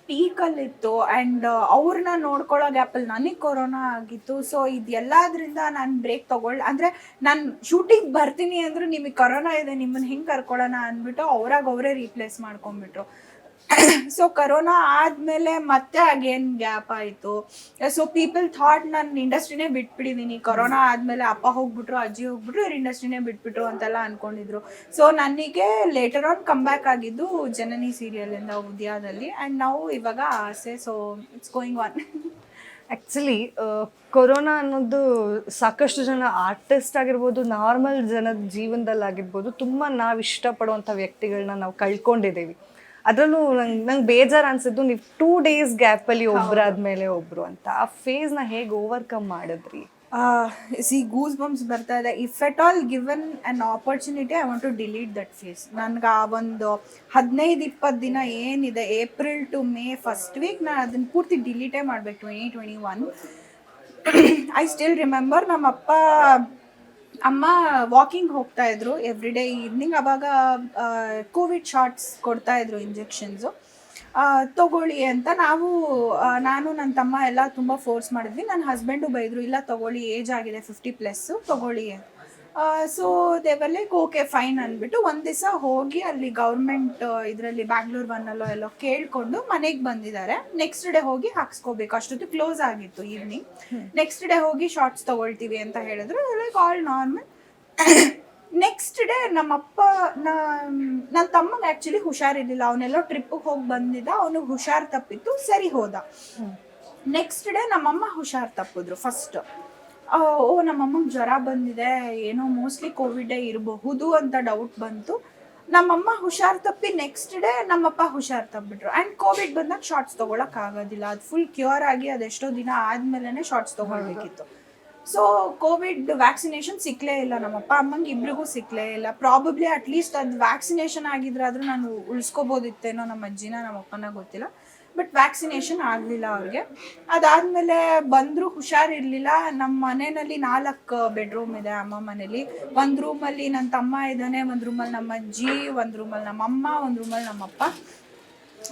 ಪೀಕಲ್ಲಿತ್ತು. ಆ್ಯಂಡ್ ಅವ್ರನ್ನ ನೋಡ್ಕೊಳ್ಳೋ ಗ್ಯಾಪಲ್ಲಿ ನನಗೆ ಕೊರೋನಾ ಆಗಿತ್ತು. ಸೊ ಇದೆಲ್ಲದ್ರಿಂದ ನಾನು ಬ್ರೇಕ್ ಅಂದರೆ ನಾನು ಶೂಟಿಂಗ್ ಬರ್ತೀನಿ ಅಂದರೂ ನಿಮಗೆ ಕೊರೋನಾ ಇದೆ, ನಿಮ್ಮನ್ನು ಹೆಂಗೆ ಕರ್ಕೊಳ್ಳೋಣ ಅಂದ್ಬಿಟ್ಟು ಅವರೇ ರೀಪ್ಲೇಸ್ ಮಾಡ್ಕೊಂಡ್ಬಿಟ್ರು. ಸೊ ಕರೋನಾ ಆದಮೇಲೆ ಮತ್ತೆ ಅಗೇನ್ ಗ್ಯಾಪ್ ಆಯಿತು. ಸೊ ಪೀಪಲ್ ಥಾಟ್ ನಾನು ಇಂಡಸ್ಟ್ರಿನೇ ಬಿಟ್ಬಿಟ್ಟಿದ್ದೀನಿ, ಕೊರೋನಾ ಆದಮೇಲೆ ಅಪ್ಪ ಹೋಗ್ಬಿಟ್ರು, ಅಜ್ಜಿ ಹೋಗ್ಬಿಟ್ರು, ಇವ್ರು ಇಂಡಸ್ಟ್ರಿನೇ ಬಿಟ್ಬಿಟ್ರು ಅಂತೆಲ್ಲ ಅಂದ್ಕೊಂಡಿದ್ರು. ಸೊ ನನಗೆ ಲೇಟರ್ ಆನ್ ಕಮ್ ಬ್ಯಾಕ್ ಆಗಿದ್ದು ಜನನಿ ಸೀರಿಯಲಿಂದ ಉದ್ಯಾದಲ್ಲಿ, ಆ್ಯಂಡ್ ನಾವು ಇವಾಗ ಆಸೆ. So it's going on. Actually corona ಅನ್ನೋದು ಸಾಕಷ್ಟು ಜನ ಆರ್ಟಿಸ್ಟ್ ಆಗಿರ್ಬೋದು, ನಾರ್ಮಲ್ ಜನದ ಜೀವನದಲ್ಲಾಗಿರ್ಬೋದು, ತುಂಬ ನಾವು ಇಷ್ಟಪಡುವಂಥ ವ್ಯಕ್ತಿಗಳನ್ನ ನಾವು ಕಳ್ಕೊಂಡಿದ್ದೀವಿ. ಅದರಲ್ಲೂ ನಂಗೆ ಬೇಜಾರು ಅನ್ಸಿದ್ದು ನೀವು 2 days ಗ್ಯಾಪಲ್ಲಿ ಒಬ್ಬರಾದ್ಮೇಲೆ ಒಬ್ಬರು ಅಂತ. ಆ ಫೇಸ್ನ ಹೇಗೆ ಓವರ್ಕಮ್ ಮಾಡಿದ್ರಿ? ಸಿ ಗೂಸ್ ಬಂಪ್ಸ್ ಬರ್ತಾ ಇದೆ. If at all given an opportunity I want to delete that phase. ನನ್ಗೆ ಆ ಒಂದು 15-20 ದಿನ ಏನಿದೆ, April to May first week, ನಾನು ಅದನ್ನು ಪೂರ್ತಿ ಡಿಲೀಟೇ ಮಾಡಬೇಕು 2021. ಐ ಸ್ಟಿಲ್ ರಿಮೆಂಬರ್ ನಮ್ಮಪ್ಪ ಅಮ್ಮ ವಾಕಿಂಗ್ ಹೋಗ್ತಾ ಇದ್ರು ಎವ್ರಿ ಡೇ ಈವ್ನಿಂಗ್. ಅವಾಗ ಕೋವಿಡ್ ಶಾಟ್ಸ್ ಕೊಡ್ತಾ ಇದ್ರು, ಇಂಜೆಕ್ಷನ್ಸು ತಗೊಳ್ಳಿ ಅಂತ. ನಾನು ನನ್ನ ತಮ್ಮ ಎಲ್ಲ ತುಂಬ ಫೋರ್ಸ್ ಮಾಡಿದ್ವಿ. ನನ್ನ ಹಸ್ಬೆಂಡು ಬೈದರು, ಇಲ್ಲ ತಗೊಳ್ಳಿ, ಏಜ್ ಆಗಿದೆ 50+ ತಗೊಳ್ಳಿ. ಸೊ ದೇವರ್ ಲೈಕ್ ಓಕೆ ಫೈನ್ ಅಂದ್ಬಿಟ್ಟು ಒಂದು ದಿವಸ ಹೋಗಿ ಅಲ್ಲಿ ಗೌರ್ಮೆಂಟ್ ಇದರಲ್ಲಿ ಬ್ಯಾಂಗ್ಳೂರ್ ಒನ್ನಲ್ಲೋ ಎಲ್ಲೋ ಕೇಳಿಕೊಂಡು ಮನೆಗೆ ಬಂದಿದ್ದಾರೆ. ನೆಕ್ಸ್ಟ್ ಡೇ ಹೋಗಿ ಹಾಕ್ಸ್ಕೋಬೇಕು, ಅಷ್ಟೊತ್ತು ಕ್ಲೋಸ್ ಆಗಿತ್ತು ಈವ್ನಿಂಗ್. ನೆಕ್ಸ್ಟ್ ಡೇ ಹೋಗಿ ಶಾರ್ಟ್ಸ್ ತಗೊಳ್ತೀವಿ ಅಂತ ಹೇಳಿದ್ರು, like all normal. Next day ನಮ್ಮಪ್ಪ ನನ್ನ ತಮ್ಮಗೆ ಆ್ಯಕ್ಚುಲಿ ಹುಷಾರಿರಲಿಲ್ಲ, ಅವನೆಲ್ಲೋ ಟ್ರಿಪ್ಪಿಗೆ ಹೋಗಿ ಬಂದಿದ್ದ, ಅವನಿಗೆ ಹುಷಾರು ತಪ್ಪಿತ್ತು, ಸರಿ ಹೋದ. ನೆಕ್ಸ್ಟ್ ಡೇ ನಮ್ಮಮ್ಮ ಹುಷಾರು ತಪ್ಪಿದ್ರು ಫಸ್ಟ್. ನಮ್ಮಮ್ಮಗೆ ಜ್ವರ ಬಂದಿದೆ, ಏನೋ ಮೋಸ್ಟ್ಲಿ ಕೋವಿಡೇ ಇರಬಹುದು ಅಂತ ಡೌಟ್ ಬಂತು. ನಮ್ಮಮ್ಮ ಹುಷಾರು ತಪ್ಪಿ ನೆಕ್ಸ್ಟ್ ಡೇ ನಮ್ಮಪ್ಪ ಹುಷಾರು ತಪ್ಪಿಬಿಟ್ರು. ಆ್ಯಂಡ್ ಕೋವಿಡ್ ಬಂದಾಗ ಶಾರ್ಟ್ಸ್ ತೊಗೊಳಕ್ಕಾಗೋದಿಲ್ಲ, ಅದು ಫುಲ್ ಕ್ಯೂರ್ ಆಗಿ ಅದೆಷ್ಟೋ ದಿನ ಆದಮೇಲೆ ಶಾರ್ಟ್ಸ್ ತೊಗೊಳ್ಬೇಕಿತ್ತು. ಸೊ ಕೋವಿಡ್ ವ್ಯಾಕ್ಸಿನೇಷನ್ ಸಿಕ್ಕಲೇ ಇಲ್ಲ, ನಮ್ಮಪ್ಪ ಅಮ್ಮಂಗೆ ಇಬ್ರಿಗೂ ಸಿಕ್ಕಲೇ ಇಲ್ಲ. ಪ್ರಾಬಬ್ಲಿ ಅಟ್ಲೀಸ್ಟ್ ಅದು ವ್ಯಾಕ್ಸಿನೇಷನ್ ಆಗಿದ್ರಾದ್ರೂ ನಾನು ಉಳಿಸ್ಕೋಬೋದಿತ್ತೇನೋ ನಮ್ಮ ಅಜ್ಜಿನ, ನಮ್ಮ ಅಪ್ಪನ ಗೊತ್ತಿಲ್ಲ. ಬಟ್ ವ್ಯಾಕ್ಸಿನೇಷನ್ ಆಗಲಿಲ್ಲ ಅವ್ರಿಗೆ. ಅದಾದಮೇಲೆ ಬಂದರೂ ಹುಷಾರಿರಲಿಲ್ಲ. ನಮ್ಮ ಮನೆಯಲ್ಲಿ 4 ಬೆಡ್ರೂಮ್ ಇದೆ ಅಮ್ಮ ಮನೇಲಿ. ಒಂದು ರೂಮಲ್ಲಿ ನನ್ನ ತಮ್ಮ ಇದ್ದಾನೆ, ಒಂದು ರೂಮಲ್ಲಿ ನಮ್ಮ ಅಜ್ಜಿ, ಒಂದು ರೂಮಲ್ಲಿ ನಮ್ಮಮ್ಮ, ಒಂದು ರೂಮಲ್ಲಿ ನಮ್ಮಪ್ಪ.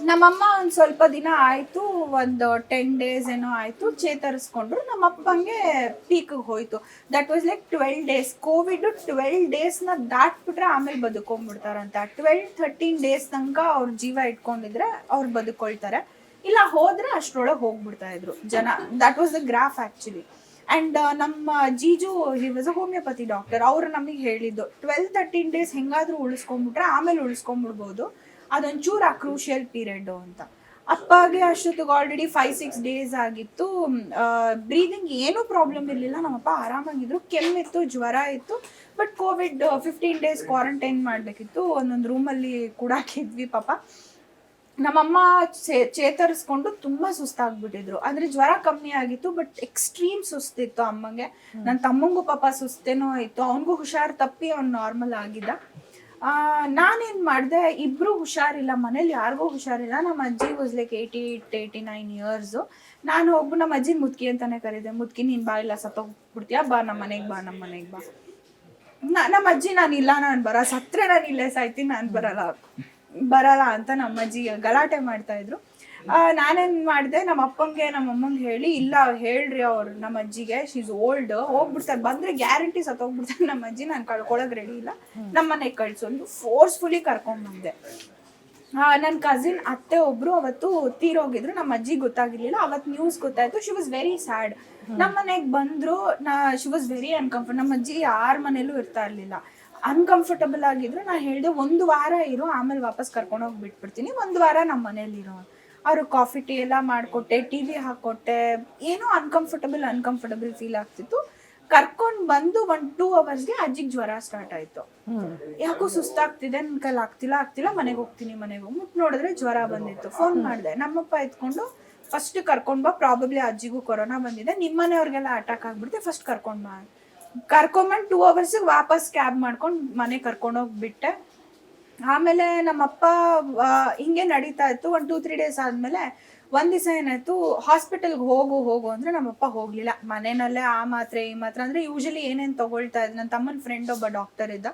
ನಮ್ಮಮ್ಮ ಒಂದು ಸ್ವಲ್ಪ ದಿನ ಆಯಿತು, ಒಂದು 10 days ಏನೋ ಆಯಿತು, ಚೇತರಿಸ್ಕೊಂಡ್ರು. ನಮ್ಮಪ್ಪಂಗೆ ಪೀಕಿಗೆ ಹೋಯಿತು. That was like 12 days. Covid 12 daysನ ದಾಟ್ಬಿಟ್ರೆ ಆಮೇಲೆ ಬದುಕೊಂಡ್ಬಿಡ್ತಾರಂತೆ. 12-13 days ತನಕ ಅವ್ರ ಜೀವ ಇಟ್ಕೊಂಡಿದ್ರೆ ಅವ್ರು ಬದುಕೊಳ್ತಾರೆ, ಇಲ್ಲ ಹೋದರೆ ಅಷ್ಟರೊಳಗೆ ಹೋಗ್ಬಿಡ್ತಾ ಇದ್ರು ಜನ. That was the graph actually. And ನಮ್ಮ ಜೀಜು, he was a homeopathy doctor. ಅವರು ನಮಗೆ ಹೇಳಿದ್ದು 12-13 days ಹೆಂಗಾದರೂ ಉಳಿಸ್ಕೊಂಡ್ಬಿಟ್ರೆ ಆಮೇಲೆ ಉಳಿಸ್ಕೊಂಡ್ಬಿಡ್ಬೋದು, ಅದೊಂಚೂರು ಆ ಕ್ರೂಷಿಯಲ್ ಪೀರಿಯಡ್ ಅಂತ. ಅಪ್ಪಗೆ ಅಷ್ಟೊತ್ತಿಗೆ ಆಲ್ರೆಡಿ 5-6 days ಆಗಿತ್ತು. ಬ್ರೀದಿಂಗ್ ಏನೂ ಪ್ರಾಬ್ಲಮ್ ಇರಲಿಲ್ಲ, ನಮ್ಮಪ್ಪ ಆರಾಮಾಗಿದ್ರು. ಕೆಮ್ಮಿತ್ತು, ಜ್ವರ ಇತ್ತು. ಬಟ್ ಕೋವಿಡ್ 15 days ಕ್ವಾರಂಟೈನ್ ಮಾಡಬೇಕಿತ್ತು, ಒಂದೊಂದು ರೂಮಲ್ಲಿ ಕೂಡ ಹಾಕಿದ್ವಿ ಪಾಪ. ನಮ್ಮಮ್ಮ ಚೇತರಿಸ್ಕೊಂಡು ತುಂಬ ಸುಸ್ತಾಗ್ಬಿಟ್ಟಿದ್ರು. ಅಂದರೆ ಜ್ವರ ಕಮ್ಮಿ ಆಗಿತ್ತು, ಬಟ್ ಎಕ್ಸ್ಟ್ರೀಮ್ ಸುಸ್ತಿತ್ತು ಅಮ್ಮಂಗೆ. ನನ್ನ ತಮ್ಮಂಗೂ ಪಾಪ ಸುಸ್ತೇನೋ ಇತ್ತು, ಅವನಿಗೂ ಹುಷಾರು ತಪ್ಪಿ ಅವ್ನು ನಾರ್ಮಲ್ ಆಗಿದ್ದ. ನಾನೇನು ಮಾಡಿದೆ, ಇಬ್ಬರು ಹುಷಾರಿಲ್ಲ, ಮನೇಲಿ ಯಾರಿಗೂ ಹುಷಾರಿಲ್ಲ. ನಮ್ಮ ಅಜ್ಜಿ ವಾಸ್ ಲೈಕ್ 88-89 years. ನಾನು ಹೋಗ್ಬಿಟ್ಟು ನಮ್ಮ ಅಜ್ಜಿ ಮುದ್ಕಿ ಅಂತಾನೆ ಕರೀದೆ. ಮುದ್ಕಿ, ನೀನು ಬಾ, ಇಲ್ಲ ಸತ್ತೋಗ್ಬಿಡ್ತೀಯಾ, ಬಾ ನಮ್ಮ ಮನೆಗೆ ಬಾ, ನಮ್ಮ ಮನೆಗೆ ಬಾ. ನಮ್ಮ ಅಜ್ಜಿ, ನಾನು ಬರ, ಸತ್ತರೆ ನಾನು ಇಲ್ಲೇ ಸಾಯ್ತೀನಿ, ನಾನು ಬರಲ್ಲ ಅಂತ ನಮ್ಮ ಅಜ್ಜಿ ಗಲಾಟೆ ಮಾಡ್ತಾಯಿದ್ರು. ನಾನೇನು ಮಾಡಿದೆ, ನಮ್ಮ ಅಪ್ಪಂಗೆ ನಮ್ಮ ಅಮ್ಮಂಗೆ ಹೇಳಿ, ಇಲ್ಲ ಹೇಳ್ರಿ ಅವ್ರು ನಮ್ಮ ಅಜ್ಜಿಗೆ, ಶಿ ಈಸ್ ಓಲ್ಡ್, ಹೋಗ್ಬಿಡ್ತಾರೆ, ಬಂದರೆ ಗ್ಯಾರಂಟಿ ಸತ್ತೋಗ್ಬಿಡ್ತಾರೆ ನಮ್ಮ ಅಜ್ಜಿ, ನಾನು ಕಳ್ಕೊಳಕ್ಕೆ ರೆಡಿ ಇಲ್ಲ, ನಮ್ಮ ಮನೆಗೆ ಕಳ್ಸೋದು ಫೋರ್ಸ್ಫುಲಿ ಕರ್ಕೊಂಡ್ಬಂದೆ. ನನ್ನ ಕಸಿನ್ ಅತ್ತೆ ಒಬ್ಬರು ಅವತ್ತು ತೀರೋಗಿದ್ರು, ನಮ್ಮ ಅಜ್ಜಿಗೆ ಗೊತ್ತಾಗಿರ್ಲಿಲ್ಲ. ಅವತ್ತು ನ್ಯೂಸ್ ಗೊತ್ತಾಯಿತು. She was very sad. ನಮ್ಮ ಮನೆಗೆ ಬಂದರು, ಶಿ ವಾಸ್ ವೆರಿ ಅನ್ಕಂಫರ್ಟ್. ನಮ್ಮ ಅಜ್ಜಿ ಯಾರ ಮನೇಲೂ ಇರ್ತಾ ಇರಲಿಲ್ಲ, ಅನ್ಕಂಫರ್ಟಬಲ್ ಆಗಿದ್ರು. ನಾನು ಹೇಳಿದೆ, 1 ವಾರ ಇರು, ಆಮೇಲೆ ವಾಪಸ್ ಕರ್ಕೊಂಡೋಗಿ ಬಿಟ್ಬಿಡ್ತೀನಿ, 1 ವಾರ ನಮ್ಮ ಮನೇಲಿರೋ. ಅವರು ಕಾಫಿ ಟೀ ಎಲ್ಲ ಮಾಡಿಕೊಟ್ಟೆ, ಟಿ ವಿ ಹಾಕ್ಕೊಟ್ಟೆ. ಏನೋ ಅನ್ಕಂಫರ್ಟಬಲ್ ಫೀಲ್ ಆಗ್ತಿತ್ತು. ಕರ್ಕೊಂಡು ಬಂದು 1-2 hours ಅಜ್ಜಿಗೆ ಜ್ವರ ಸ್ಟಾರ್ಟ್ ಆಯಿತು. ಯಾಕೋ ಸುಸ್ತಾಗ್ತಿದೆ, ನನ್ನ ಕೈಲಿ ಆಗ್ತಿಲ್ಲ, ಮನೆಗೆ ಹೋಗ್ತೀನಿ. ಮುಟ್ಟು ನೋಡಿದ್ರೆ ಜ್ವರ ಬಂದಿತ್ತು. ಫೋನ್ ಮಾಡಿದೆ, ನಮ್ಮಪ್ಪ ಎತ್ಕೊಂಡು ಫಸ್ಟ್ ಕರ್ಕೊಂಡು ಬಾ, ಪ್ರಾಬಬ್ಲಿ ಅಜ್ಜಿಗೂ ಕೊರೋನಾ ಬಂದಿದೆ, ನಿಮ್ಮ ಮನೆಯವ್ರಿಗೆಲ್ಲ ಅಟ್ಯಾಕ್ ಆಗಿಬಿಡುತ್ತೆ, ಫಸ್ಟ್ ಕರ್ಕೊಂಡು ಬಾ. ಕರ್ಕೊಂಬಂದು 2 hours ವಾಪಸ್ ಕ್ಯಾಬ್ ಮಾಡ್ಕೊಂಡು ಮನೆ ಕರ್ಕೊಂಡೋಗ್ಬಿಟ್ಟೆ. ಆಮೇಲೆ ನಮ್ಮಪ್ಪ ಹಿಂಗೆ ನಡೀತಾ ಇತ್ತು. 1-2-3 days ಆದಮೇಲೆ ಒಂದು ದಿವಸ ಏನಾಯಿತು, ಹಾಸ್ಪಿಟಲ್ಗೆ ಹೋಗು ಅಂದರೆ ನಮ್ಮಪ್ಪ ಹೋಗಲಿಲ್ಲ. ಮನೆಯಲ್ಲೇ ಆ ಮಾತ್ರೆ ಈ ಮಾತ್ರೆ, ಅಂದರೆ ಯೂಶಲಿ ಏನೇನು ತೊಗೊಳ್ತಾ ಇದ್ದೆ, ನನ್ನ ತಮ್ಮನ ಫ್ರೆಂಡ್ ಒಬ್ಬ ಡಾಕ್ಟರ್ ಇದ್ದ,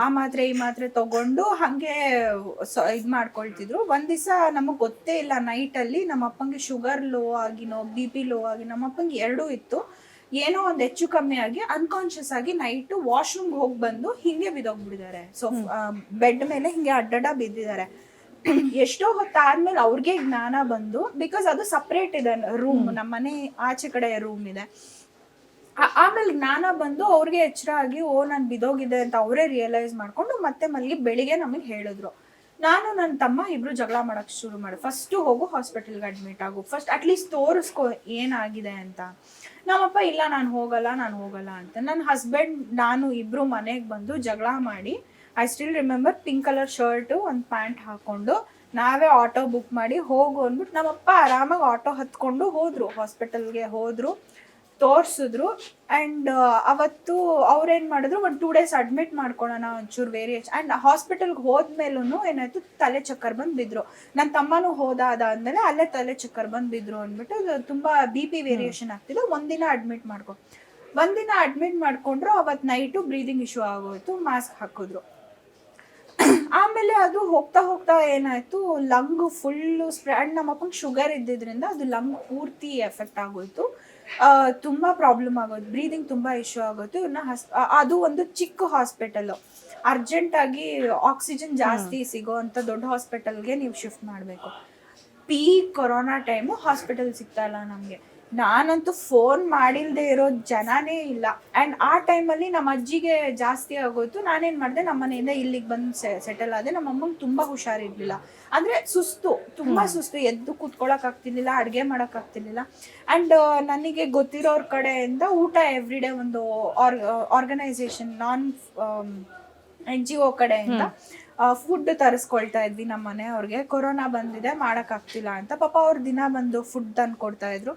ಆ ಮಾತ್ರೆ ಈ ಮಾತ್ರೆ ತೊಗೊಂಡು ಹಾಗೆ ಇದು ಮಾಡ್ಕೊಳ್ತಿದ್ರು. ಒಂದು ದಿವಸ ನಮಗೆ ಗೊತ್ತೇ ಇಲ್ಲ, ನೈಟಲ್ಲಿ ನಮ್ಮಪ್ಪಂಗೆ ಶುಗರ್ ಲೋ ಆಗಿನೋ BP ಲೋ ಆಗಿ, ನಮ್ಮಪ್ಪಂಗೆ 2 ಇತ್ತು. ಏನೋ ಒಂದು ಹೆಚ್ಚು ಕಮ್ಮಿ ಆಗಿ ಅನ್ಕಾನ್ಶಿಯಸ್ ಆಗಿ ನೈಟು ವಾಶ್ರೂಮ್ಗೆ ಹೋಗಿ ಬಂದು ಹಿಂಗೆ ಬಿದ್ದೋಗ್ಬಿಟ್ಟಿದ್ದಾರೆ. ಸೊ ಬೆಡ್ ಮೇಲೆ ಹಿಂಗೆ ಅಡ್ಡಡ್ಡ ಬಿದ್ದಿದ್ದಾರೆ. ಎಷ್ಟೋ ಹೊತ್ತಾದ್ಮೇಲೆ ಅವ್ರಿಗೆ ಜ್ಞಾನ ಬಂದು, ಬಿಕಾಸ್ ಅದು ಸಪ್ರೇಟ್ ಇದೆ ರೂಮ್, ನಮ್ಮ ಮನೆ ಆಚೆ ಕಡೆ ರೂಮ್ ಇದೆ. ಆಮೇಲೆ ಜ್ಞಾನ ಬಂದು ಅವ್ರಿಗೆ ಎಚ್ಚರ ಆಗಿ ಓ ನಾನು ಬಿದೋಗಿದೆ ಅಂತ ಅವರೇ ರಿಯಲೈಸ್ ಮಾಡ್ಕೊಂಡು ಮತ್ತೆ ಮಲಗಿ ಬೆಳಿಗ್ಗೆ ನಮಗೆ ಹೇಳಿದ್ರು. ನಾನು ನನ್ನ ತಮ್ಮ ಇಬ್ರು ಜಗಳ ಮಾಡಕ್ ಶುರು ಮಾಡಿ, ಫಸ್ಟು ಹೋಗು ಹಾಸ್ಪಿಟಲ್ಗೆ ಅಡ್ಮಿಟ್ ಆಗು, ಫಸ್ಟ್ ಅಟ್ಲೀಸ್ಟ್ ತೋರಿಸ್ಕೊ ಏನಾಗಿದೆ ಅಂತ. ನಮ್ಮಪ್ಪ ಇಲ್ಲ ನಾನು ಹೋಗಲ್ಲ ಅಂತ. ನನ್ನ ಹಸ್ಬೆಂಡ್ ನಾನು ಇಬ್ರು ಮನೆಗೆ ಬಂದು ಜಗಳ ಮಾಡಿ, I still remember, pink colour shirt ಒಂದು ಪ್ಯಾಂಟ್ ಹಾಕೊಂಡು ನಾವೇ ಆಟೋ ಬುಕ್ ಮಾಡಿ ಹೋಗು ಅಂದ್ಬಿಟ್ಟು ನಮ್ಮಪ್ಪ ಆರಾಮಾಗಿ ಆಟೋ ಹತ್ಕೊಂಡು ಹೋದ್ರು, ಹಾಸ್ಪಿಟಲ್ಗೆ ಹೋದ್ರು, ತೋರಿಸಿದ್ರು. ಆ್ಯಂಡ್ ಅವತ್ತು ಅವ್ರೇನು ಮಾಡಿದ್ರು, ಒಂದು 2 days ಅಡ್ಮಿಟ್ ಮಾಡ್ಕೊಳ್ಳೋಣ ಒಂಚೂರು ವೇರಿಯೇಷನ್. ಆ್ಯಂಡ್ ಹಾಸ್ಪಿಟಲ್ಗೆ ಹೋದ್ಮೇಲೂ ಏನಾಯ್ತು, ತಲೆ ಚಕ್ಕರ್ ಬಂದು ಬಿದ್ರು. ನನ್ನ ತಮ್ಮನೂ ಅದಾದಮೇಲೆ ಅಲ್ಲೇ ತಲೆ ಚಕ್ಕರ್ ಬಂದು ಬಿದ್ರು ಅಂದ್ಬಿಟ್ಟು ತುಂಬ BP ವೇರಿಯೇಷನ್ ಆಗ್ತಿದ್ದು. ಒಂದಿನ ಅಡ್ಮಿಟ್ ಮಾಡ್ಕೊಂಡ್ರು. ಅವತ್ತು ನೈಟು ಬ್ರೀದಿಂಗ್ ಇಶ್ಯೂ ಆಗೋಯ್ತು, ಮಾಸ್ಕ್ ಹಾಕಿದ್ರು. ಆಮೇಲೆ ಅದು ಹೋಗ್ತಾ ಏನಾಯ್ತು, ಲಂಗ್ ಫುಲ್ಲು ಆ್ಯಂಡ್ ನಮ್ಮಪ್ಪಂಗೆ ಶುಗರ್ ಇದ್ದಿದ್ರಿಂದ ಅದು ಲಂಗ್ ಪೂರ್ತಿ ಎಫೆಕ್ಟ್ ಆಗೋಯ್ತು. ತುಂಬ ಪ್ರಾಬ್ಲಮ್ ಆಗೋದು, ಬ್ರೀದಿಂಗ್ ತುಂಬ ಇಶ್ಯೂ ಆಗೋಯ್ತು. ಅದು ಒಂದು ಚಿಕ್ಕ ಹಾಸ್ಪಿಟಲ್ಲು, ಅರ್ಜೆಂಟಾಗಿ ಆಕ್ಸಿಜನ್ ಜಾಸ್ತಿ ಸಿಗೋ ಅಂಥ ದೊಡ್ಡ ಹಾಸ್ಪಿಟಲ್ಗೆ ನೀವು ಶಿಫ್ಟ್ ಮಾಡಬೇಕು. ಪೀಕ್ ಕೊರೋನಾ ಟೈಮು, ಹಾಸ್ಪಿಟಲ್ ಸಿಗ್ತಾ ಇಲ್ಲ ನಮಗೆ. ನಾನಂತೂ ಫೋನ್ ಮಾಡಿಲ್ಲದೆ ಇರೋ ಜನನೇ ಇಲ್ಲ. ಆ್ಯಂಡ್ ಆ ಟೈಮಲ್ಲಿ ನಮ್ಮ ಅಜ್ಜಿಗೆ ಜಾಸ್ತಿ ಆಗೋಯ್ತು. ನಾನೇನು ಮಾಡಿದೆ, ನಮ್ಮ ಮನೆಯಿಂದ ಇಲ್ಲಿಗೆ ಬಂದು ಸೆಟಲ್ ಆದೆ. ನಮ್ಮ ಅಮ್ಮಂಗೆ ತುಂಬ ಹುಷಾರಿರಲಿಲ್ಲ, ಅಂದರೆ ತುಂಬ ಸುಸ್ತು, ಎದ್ದು ಕೂತ್ಕೊಳ್ಳೋಕ್ಕಾಗ್ತಿರ್ಲಿಲ್ಲ, ಅಡುಗೆ ಮಾಡೋಕ್ಕಾಗ್ತಿರ್ಲಿಲ್ಲ. ಆ್ಯಂಡ್ ನನಗೆ ಗೊತ್ತಿರೋರ ಕಡೆಯಿಂದ ಊಟ ಎವ್ರಿಡೇ ಒಂದು ಆರ್ಗನೈಸೇಷನ್ NGO ಕಡೆಯಿಂದ ಫುಡ್ ತರಿಸ್ಕೊಳ್ತಾ ಇದ್ವಿ ನಮ್ಮ ಮನೆಯವ್ರಿಗೆ. ಕೊರೋನಾ ಬಂದಿದೆ ಮಾಡೋಕ್ಕಾಗ್ತಿಲ್ಲ ಅಂತ, ಪಾಪ ಅವ್ರು ದಿನ ಬಂದು ಫುಡ್ ತಂದು ಕೊಡ್ತಾ ಇದ್ರು.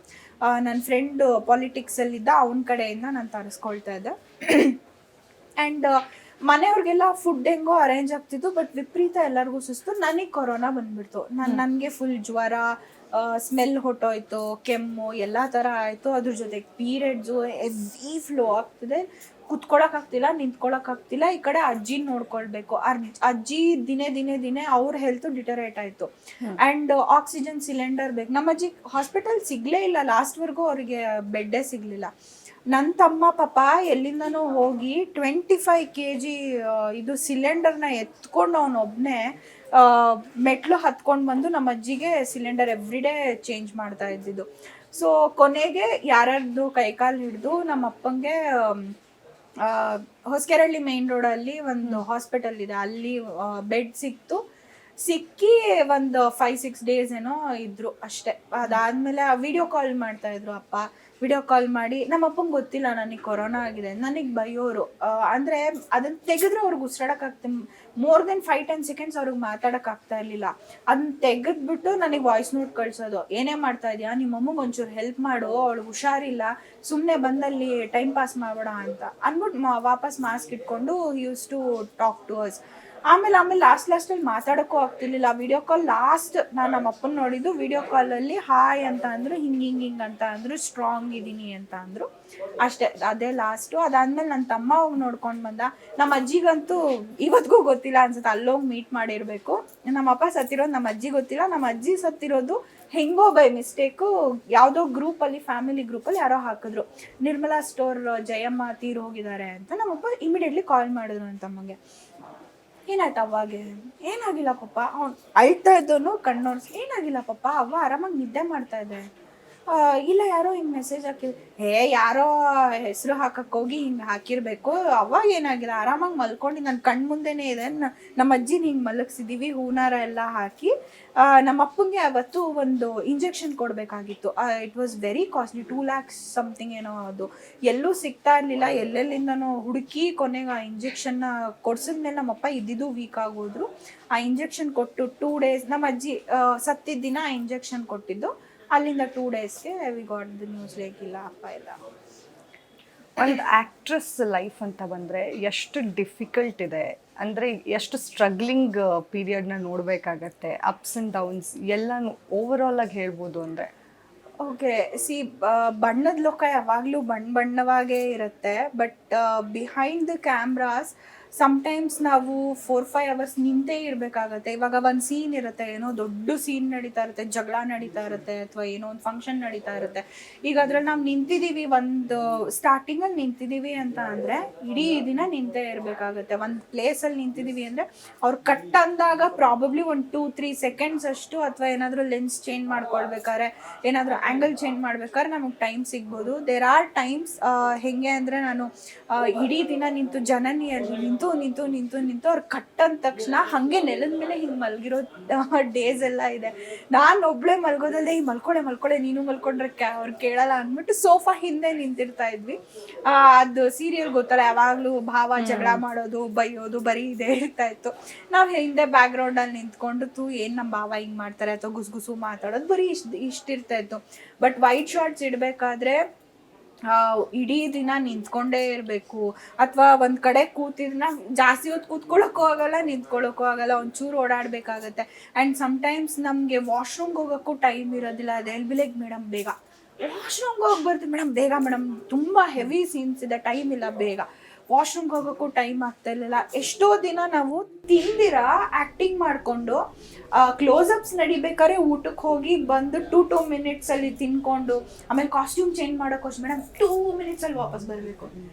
ನನ್ನ ಫ್ರೆಂಡ್ ಪಾಲಿಟಿಕ್ಸಲ್ಲಿದ್ದ, ಅವನ ಕಡೆಯಿಂದ ನಾನು ತರಿಸ್ಕೊಳ್ತಾ ಇದ್ದೆ. ಆ್ಯಂಡ್ ಮನೆಯವ್ರಿಗೆಲ್ಲ ಫುಡ್ ಹೆಂಗೋ ಅರೇಂಜ್ ಆಗ್ತಿತ್ತು, ಬಟ್ ವಿಪರೀತ ಎಲ್ಲರಿಗೂ ಸುಸ್ತು. ನನಗೆ ಕೊರೋನಾ ಬಂದ್ಬಿಡ್ತು. ನನಗೆ ಫುಲ್ ಜ್ವರ, ಸ್ಮೆಲ್ ಹೊಟ್ಟೋಯ್ತು, ಕೆಮ್ಮು ಎಲ್ಲ ಥರ ಆಯಿತು. ಅದ್ರ ಜೊತೆಗೆ ಪೀರಿಯಡ್ಸು ಹೆವಿ ಫ್ಲೋ ಆಗ್ತಿದೆ, ಕುತ್ಕೊಳಕ್ಕಾಗ್ತಿಲ್ಲ, ನಿಂತ್ಕೊಳಕ್ಕಾಗ್ತಿಲ್ಲ. ಈ ಕಡೆ ಅಜ್ಜಿ ನೋಡ್ಕೊಳ್ಬೇಕು. ಅಜ್ಜಿ ದಿನೇ ಅವ್ರ ಹೆಲ್ತ್ ಡಿಟರೇಟ್ ಆಯಿತು. ಆ್ಯಂಡ್ ಆಕ್ಸಿಜನ್ ಸಿಲಿಂಡರ್ ಬೇಕು. ನಮ್ಮ ಅಜ್ಜಿ ಹಾಸ್ಪಿಟಲ್ ಸಿಗಲೇ ಇಲ್ಲ, ಲಾಸ್ಟ್ವರೆಗೂ ಅವರಿಗೆ ಬೆಡ್ಡೇ ಸಿಗಲಿಲ್ಲ. ನನ್ನ ತಮ್ಮ ಪಾಪ ಎಲ್ಲಿಂದನೂ ಹೋಗಿ 25 kg ಇದು ಸಿಲಿಂಡರ್ನ ಎತ್ಕೊಂಡು ಅವನೊಬ್ಬನೇ ಮೆಟ್ಲು ಹತ್ಕೊಂಡು ಬಂದು ನಮ್ಮ ಅಜ್ಜಿಗೆ ಸಿಲಿಂಡರ್ ಎವ್ರಿಡೇ ಚೇಂಜ್ ಮಾಡ್ತಾ ಇದ್ದಿದ್ದು. ಸೊ ಕೊನೆಗೆ ಯಾರ್ಯಾರ್ದು ಕೈಕಾಲು ಹಿಡಿದು ನಮ್ಮ ಅಪ್ಪಂಗೆ ಹೊಸಕೆರಳ್ಳಿ ಮೇನ್ ರೋಡಲ್ಲಿ ಒಂದು ಹಾಸ್ಪಿಟಲ್ ಇದೆ, ಅಲ್ಲಿ ಬೆಡ್ ಸಿಕ್ಕಿ ಒಂದು 5-6 days ಏನೋ ಇದ್ರು ಅಷ್ಟೇ. ಅದಾದಮೇಲೆ ವಿಡಿಯೋ ಕಾಲ್ ಮಾಡ್ತಾ ಇದ್ರು ಅಪ್ಪ. ವಿಡಿಯೋ ಕಾಲ್ ಮಾಡಿ, ನಮ್ಮ ಅಪ್ಪಂಗೆ ಗೊತ್ತಿಲ್ಲ ನನಗೆ ಕೊರೋನಾ ಆಗಿದೆ, ನನಗೆ ಬೈಯೋರು. ಅಂದರೆ ಅದನ್ನು ತೆಗೆದ್ರೆ ಅವ್ರಿಗೆ ಉಸಿರಾಡೋಕ್ಕಾಗ್ತದೆ, ಮೋರ್ ದೆನ್ 5-10 seconds ಅವ್ರಿಗೆ ಮಾತಾಡೋಕ್ಕಾಗ್ತಾ ಇರಲಿಲ್ಲ. ಅದನ್ನ ತೆಗೆದ್ಬಿಟ್ಟು ನನಗೆ ವಾಯ್ಸ್ ನೋಟ್ ಕಳಿಸೋದು, ಏನೇ ಮಾಡ್ತಾ ಇದೆಯಾ, ನಿಮ್ಮ ಅಮ್ಮಗೆ ಒಂಚೂರು ಹೆಲ್ಪ್ ಮಾಡು, ಅವಳು ಹುಷಾರಿಲ್ಲ, ಸುಮ್ಮನೆ ಬಂದಲ್ಲಿ ಟೈಮ್ ಪಾಸ್ ಮಾಡಬೇಡ ಅಂತ ಅಂದ್ಬಿಟ್ಟು ವಾಪಸ್ ಮಾಸ್ಕ್ ಇಟ್ಕೊಂಡು used to talk to us. ಆಮೇಲೆ ಲಾಸ್ಟಲ್ಲಿ ಮಾತಾಡೋಕ್ಕೂ ಆಗ್ತಿರ್ಲಿಲ್ಲ. ವಿಡಿಯೋ ಕಾಲ್ ನಾನು ನಮ್ಮ ಅಪ್ಪನ ನೋಡಿದ್ದು ವಿಡಿಯೋ ಕಾಲಲ್ಲಿ ಹಾಯ್ ಅಂತ ಅಂದರು, ಹಿಂಗೆ ಅಂತ ಅಂದರು, ಸ್ಟ್ರಾಂಗ್ ಇದ್ದೀನಿ ಅಂತ ಅಂದರು, ಅಷ್ಟೇ. ಅದೇ ಲಾಸ್ಟು. ಅದಾದ್ಮೇಲೆ ನನ್ನ ತಮ್ಮ ಹೋಗಿ ನೋಡ್ಕೊಂಡು ಬಂದ. ನಮ್ಮ ಅಜ್ಜಿಗಂತೂ ಇವತ್ತಿಗೂ ಗೊತ್ತಿಲ್ಲ ಅನ್ಸುತ್ತೆ, ಅಲ್ಲೋಗಿ ಮೀಟ್ ಮಾಡಿರಬೇಕು. ನಮ್ಮ ಅಪ್ಪ ಸತ್ತಿರೋದು ನಮ್ಮ ಅಜ್ಜಿ ಗೊತ್ತಿಲ್ಲ. ನಮ್ಮ ಅಜ್ಜಿ ಸತ್ತಿರೋದು ಹೆಂಗೋ ಬೈ ಮಿಸ್ಟೇಕು ಯಾವುದೋ ಗ್ರೂಪಲ್ಲಿ, ಫ್ಯಾಮಿಲಿ ಗ್ರೂಪಲ್ಲಿ ಯಾರೋ ಹಾಕಿದ್ರು, ನಿರ್ಮಲಾ ಸ್ಟೋರ್ ಜಯಮ್ಮ ತೀರು ಹೋಗಿದ್ದಾರೆ ಅಂತ. ನಮ್ಮಪ್ಪ ಇಮಿಡಿಯೇಟ್ಲಿ ಕಾಲ್ ಮಾಡಿದ್ರು ನನ್ನ ತಮ್ಮಗೆ. ಏನಾಯ್ತು ಅವಾಗೆ? ಏನಾಗಿಲ್ಲ ಪಪ್ಪ. ಅವ್ನು ಅಳ್ತಾ ಇದ್ದವನು ಕಣ್ಣೋರ್ಸಿ, ಏನಾಗಿಲ್ಲ ಪಪ್ಪ, ಅವ್ವ ಆರಾಮಾಗಿ ನಿದ್ದೆ ಮಾಡ್ತಾ ಇದೆ. ಇಲ್ಲ ಯಾರೋ ಹಿಂಗೆ ಮೆಸೇಜ್ ಹಾಕಿದ್ರು. ಯಾರೋ ಹೆಸರು ಹಾಕಕ್ಕೆ ಹಿಂಗೆ ಹಾಕಿರ್ಬೇಕು, ಅವಾಗ ಏನಾಗಿಲ್ಲ, ಆರಾಮಾಗಿ ಮಲ್ಕೊಂಡು ನನ್ನ ಕಣ್ಣು ಮುಂದೆನೇ ಇದೆ. ನಮ್ಮ ಅಜ್ಜಿನ ಹಿಂಗೆ ಮಲಗಿಸಿದ್ದೀವಿ, ಹೂನಾರ ಎಲ್ಲ ಹಾಕಿ. ನಮ್ಮ ಅಪ್ಪಂಗೆ ಅವತ್ತು ಒಂದು ಇಂಜೆಕ್ಷನ್ ಕೊಡಬೇಕಾಗಿತ್ತು. It was very costly, 2 lakhs something ಏನೋ. ಅದು ಎಲ್ಲೂ ಸಿಗ್ತಾ ಇರಲಿಲ್ಲ, ಎಲ್ಲೆಲ್ಲಿಂದನೋ ಹುಡುಕಿ ಕೊನೆಗೆ ಆ ಇಂಜೆಕ್ಷನ್ನ ಕೊಡ್ಸಿದ್ಮೇಲೆ ನಮ್ಮಪ್ಪ ಇದ್ದಿದ್ದು ವೀಕ್ ಆಗೋದ್ರು. ಆ ಇಂಜೆಕ್ಷನ್ ಕೊಟ್ಟು 2 days, ನಮ್ಮ ಅಜ್ಜಿ ಸತ್ತಿದ್ದ ದಿನ ಆ ಇಂಜೆಕ್ಷನ್ ಕೊಟ್ಟಿದ್ದು. ಅಲ್ಲಿಂದ 2 daysಗೆ we got the news, like ಇಲ್ಲ ಅಪ್ಪ ಇಲ್ಲ. ಒಂದು ಆ್ಯಕ್ಟ್ರೆಸ್ ಲೈಫ್ ಅಂತ ಬಂದರೆ ಎಷ್ಟು ಡಿಫಿಕಲ್ಟ್ ಇದೆ, ಅಂದರೆ ಎಷ್ಟು ಸ್ಟ್ರಗ್ಲಿಂಗ್ ಪೀರಿಯಡ್ನ ನೋಡಬೇಕಾಗತ್ತೆ, ಅಪ್ಸ್ ಆ್ಯಂಡ್ ಡೌನ್ಸ್ ಎಲ್ಲನೂ ಓವರಾಲ್ ಆಗಿ ಹೇಳ್ಬೋದು ಅಂದರೆ. ಓಕೆ, ಬಣ್ಣದ ಲೋಕ ಯಾವಾಗಲೂ ಬಣ್ಣವಾಗೇ ಇರುತ್ತೆ. But behind the cameras sometimes ನಾವು 4-5 ಅವರ್ಸ್ ನಿಂತೇ ಇರಬೇಕಾಗತ್ತೆ. ಇವಾಗ ಒಂದು ಸೀನ್ ಇರುತ್ತೆ, ಏನೋ ದೊಡ್ಡ ಸೀನ್ ನಡೀತಾ ಇರುತ್ತೆ, ಜಗಳ ನಡೀತಾ ಇರುತ್ತೆ, ಅಥವಾ ಏನೋ ಒಂದು ಫಂಕ್ಷನ್ ನಡೀತಾ ಇರುತ್ತೆ. ಈಗ ಅದ್ರಲ್ಲಿ ನಾವು ನಿಂತಿದ್ದೀವಿ, ಒಂದು ಸ್ಟಾರ್ಟಿಂಗಲ್ಲಿ ನಿಂತಿದ್ದೀವಿ ಅಂತ ಅಂದರೆ ಇಡೀ ದಿನ ನಿಂತೇ ಇರಬೇಕಾಗತ್ತೆ. ಒಂದು ಪ್ಲೇಸಲ್ಲಿ ನಿಂತಿದ್ದೀವಿ ಅಂದರೆ ಅವ್ರು ಕಟ್ ಅಂದಾಗ ಪ್ರಾಬಬ್ಲಿ ಒಂದು 2-3 ಸೆಕೆಂಡ್ಸ್ ಅಷ್ಟು, ಅಥವಾ ಏನಾದರೂ ಲೆನ್ಸ್ ಚೇಂಜ್ ಮಾಡ್ಕೊಳ್ಬೇಕಾದ್ರೆ, ಏನಾದರೂ ಆ್ಯಂಗಲ್ ಚೇಂಜ್ ಮಾಡ್ಬೇಕಾದ್ರೆ ನಮಗೆ ಟೈಮ್ ಸಿಗ್ಬೋದು. ದೇರ್ ಆರ್ ಟೈಮ್ಸ್ ಹೆಂಗೆ ಅಂದರೆ ನಾನು ಇಡೀ ದಿನ ನಿಂತು ಜನನಿಯಲ್ಲಿ ನಿಂತು ಅವ್ರು ಕಟ್ ಅಂದ ತಕ್ಷಣ ಹಾಗೆ ನೆಲದ ಮೇಲೆ ಹಿಂಗೆ ಮಲಗಿರೋ ಡೇಸ್ ಎಲ್ಲ ಇದೆ. ನಾನು ಒಬ್ಬಳೇ ಮಲ್ಗೋದಲ್ಲದೆ ಈ ಮಲ್ಕೊಳ್ಳೆ ನೀನು ಮಲ್ಕೊಂಡ್ರೆ ಅವ್ರು ಕೇಳಲ್ಲ ಅಂದ್ಬಿಟ್ಟು ಸೋಫಾ ಹಿಂದೆ ನಿಂತಿರ್ತಾ ಇದ್ವಿ. ಅದು ಸೀರಿಯಲ್ ಗೊತ್ತಲ್ಲ, ಯಾವಾಗಲೂ ಭಾವ ಜಗಳ ಮಾಡೋದು, ಬೈಯೋದು ಬರೀ ಇದೇ ಇರ್ತಾ ಇತ್ತು. ನಾವು ಹಿಂದೆ ಬ್ಯಾಕ್ಗ್ರೌಂಡಲ್ಲಿ ನಿಂತ್ಕೊಂಡು ಏನು ನಮ್ಮ ಭಾವ ಹಿಂಗೆ ಮಾಡ್ತಾರೆ ಅಥವಾ ಗುಸುಗುಸು ಮಾತಾಡೋದು ಬರೀ ಇಷ್ಟಿರ್ತಾ ಇತ್ತು. ಬಟ್ ವೈಟ್ ಶಾರ್ಟ್ಸ್ ಇಡಬೇಕಾದ್ರೆ ಇಡೀ ದಿನ ನಿಂತ್ಕೊಂಡೇ ಇರಬೇಕು, ಅಥವಾ ಒಂದು ಕಡೆ ಕೂತಿದ್ನ ಜಾಸ್ತಿ ಹೊತ್ತು ಕೂತ್ಕೊಳ್ಳೋಕ್ಕೂ ಆಗಲ್ಲ, ನಿಂತ್ಕೊಳ್ಳೋಕ್ಕೂ ಆಗಲ್ಲ, ಒಂಚೂರು ಓಡಾಡಬೇಕಾಗತ್ತೆ. ಆ್ಯಂಡ್ ಸಮ್ಟೈಮ್ಸ್ ನಮಗೆ ವಾಶ್ರೂಮ್ಗೆ ಹೋಗೋಕ್ಕೂ ಟೈಮ್ ಇರೋದಿಲ್ಲ. ಅದೆಲ್ಲಿ ಬಿಲೆಗ್ ಮೇಡಮ್ ಬೇಗ ವಾಶ್ರೂಮ್ಗೆ ಹೋಗಿ ಬರ್ತೀವಿ ಮೇಡಮ್, ಬೇಗ ಮೇಡಮ್ ತುಂಬ ಹೆವಿ ಸೀನ್ಸ್ ಇದೆ, ಟೈಮ್ ಇಲ್ಲ, ಬೇಗ ವಾಶ್ರೂಮ್ಗೆ ಹೋಗೋಕ್ಕೂ ಟೈಮ್ ಆಗ್ತಾ ಇರಲಿಲ್ಲ. ಎಷ್ಟೋ ದಿನ ನಾವು ತಿಂದಿರ ಆ್ಯಕ್ಟಿಂಗ್ ಮಾಡಿಕೊಂಡು ಕ್ಲೋಸಪ್ಸ್ ನಡಿಬೇಕಾದ್ರೆ ಊಟಕ್ಕೆ ಹೋಗಿ ಬಂದು 2 ಮಿನಿಟ್ಸಲ್ಲಿ ತಿನ್ಕೊಂಡು ಆಮೇಲೆ ಕಾಸ್ಟ್ಯೂಮ್ ಚೇಂಜ್ ಮಾಡೋಕ್ಕೋಸ್ ಮೇಡಮ್ 2 ಮಿನಿಟ್ಸಲ್ಲಿ ವಾಪಸ್ ಬರಬೇಕು.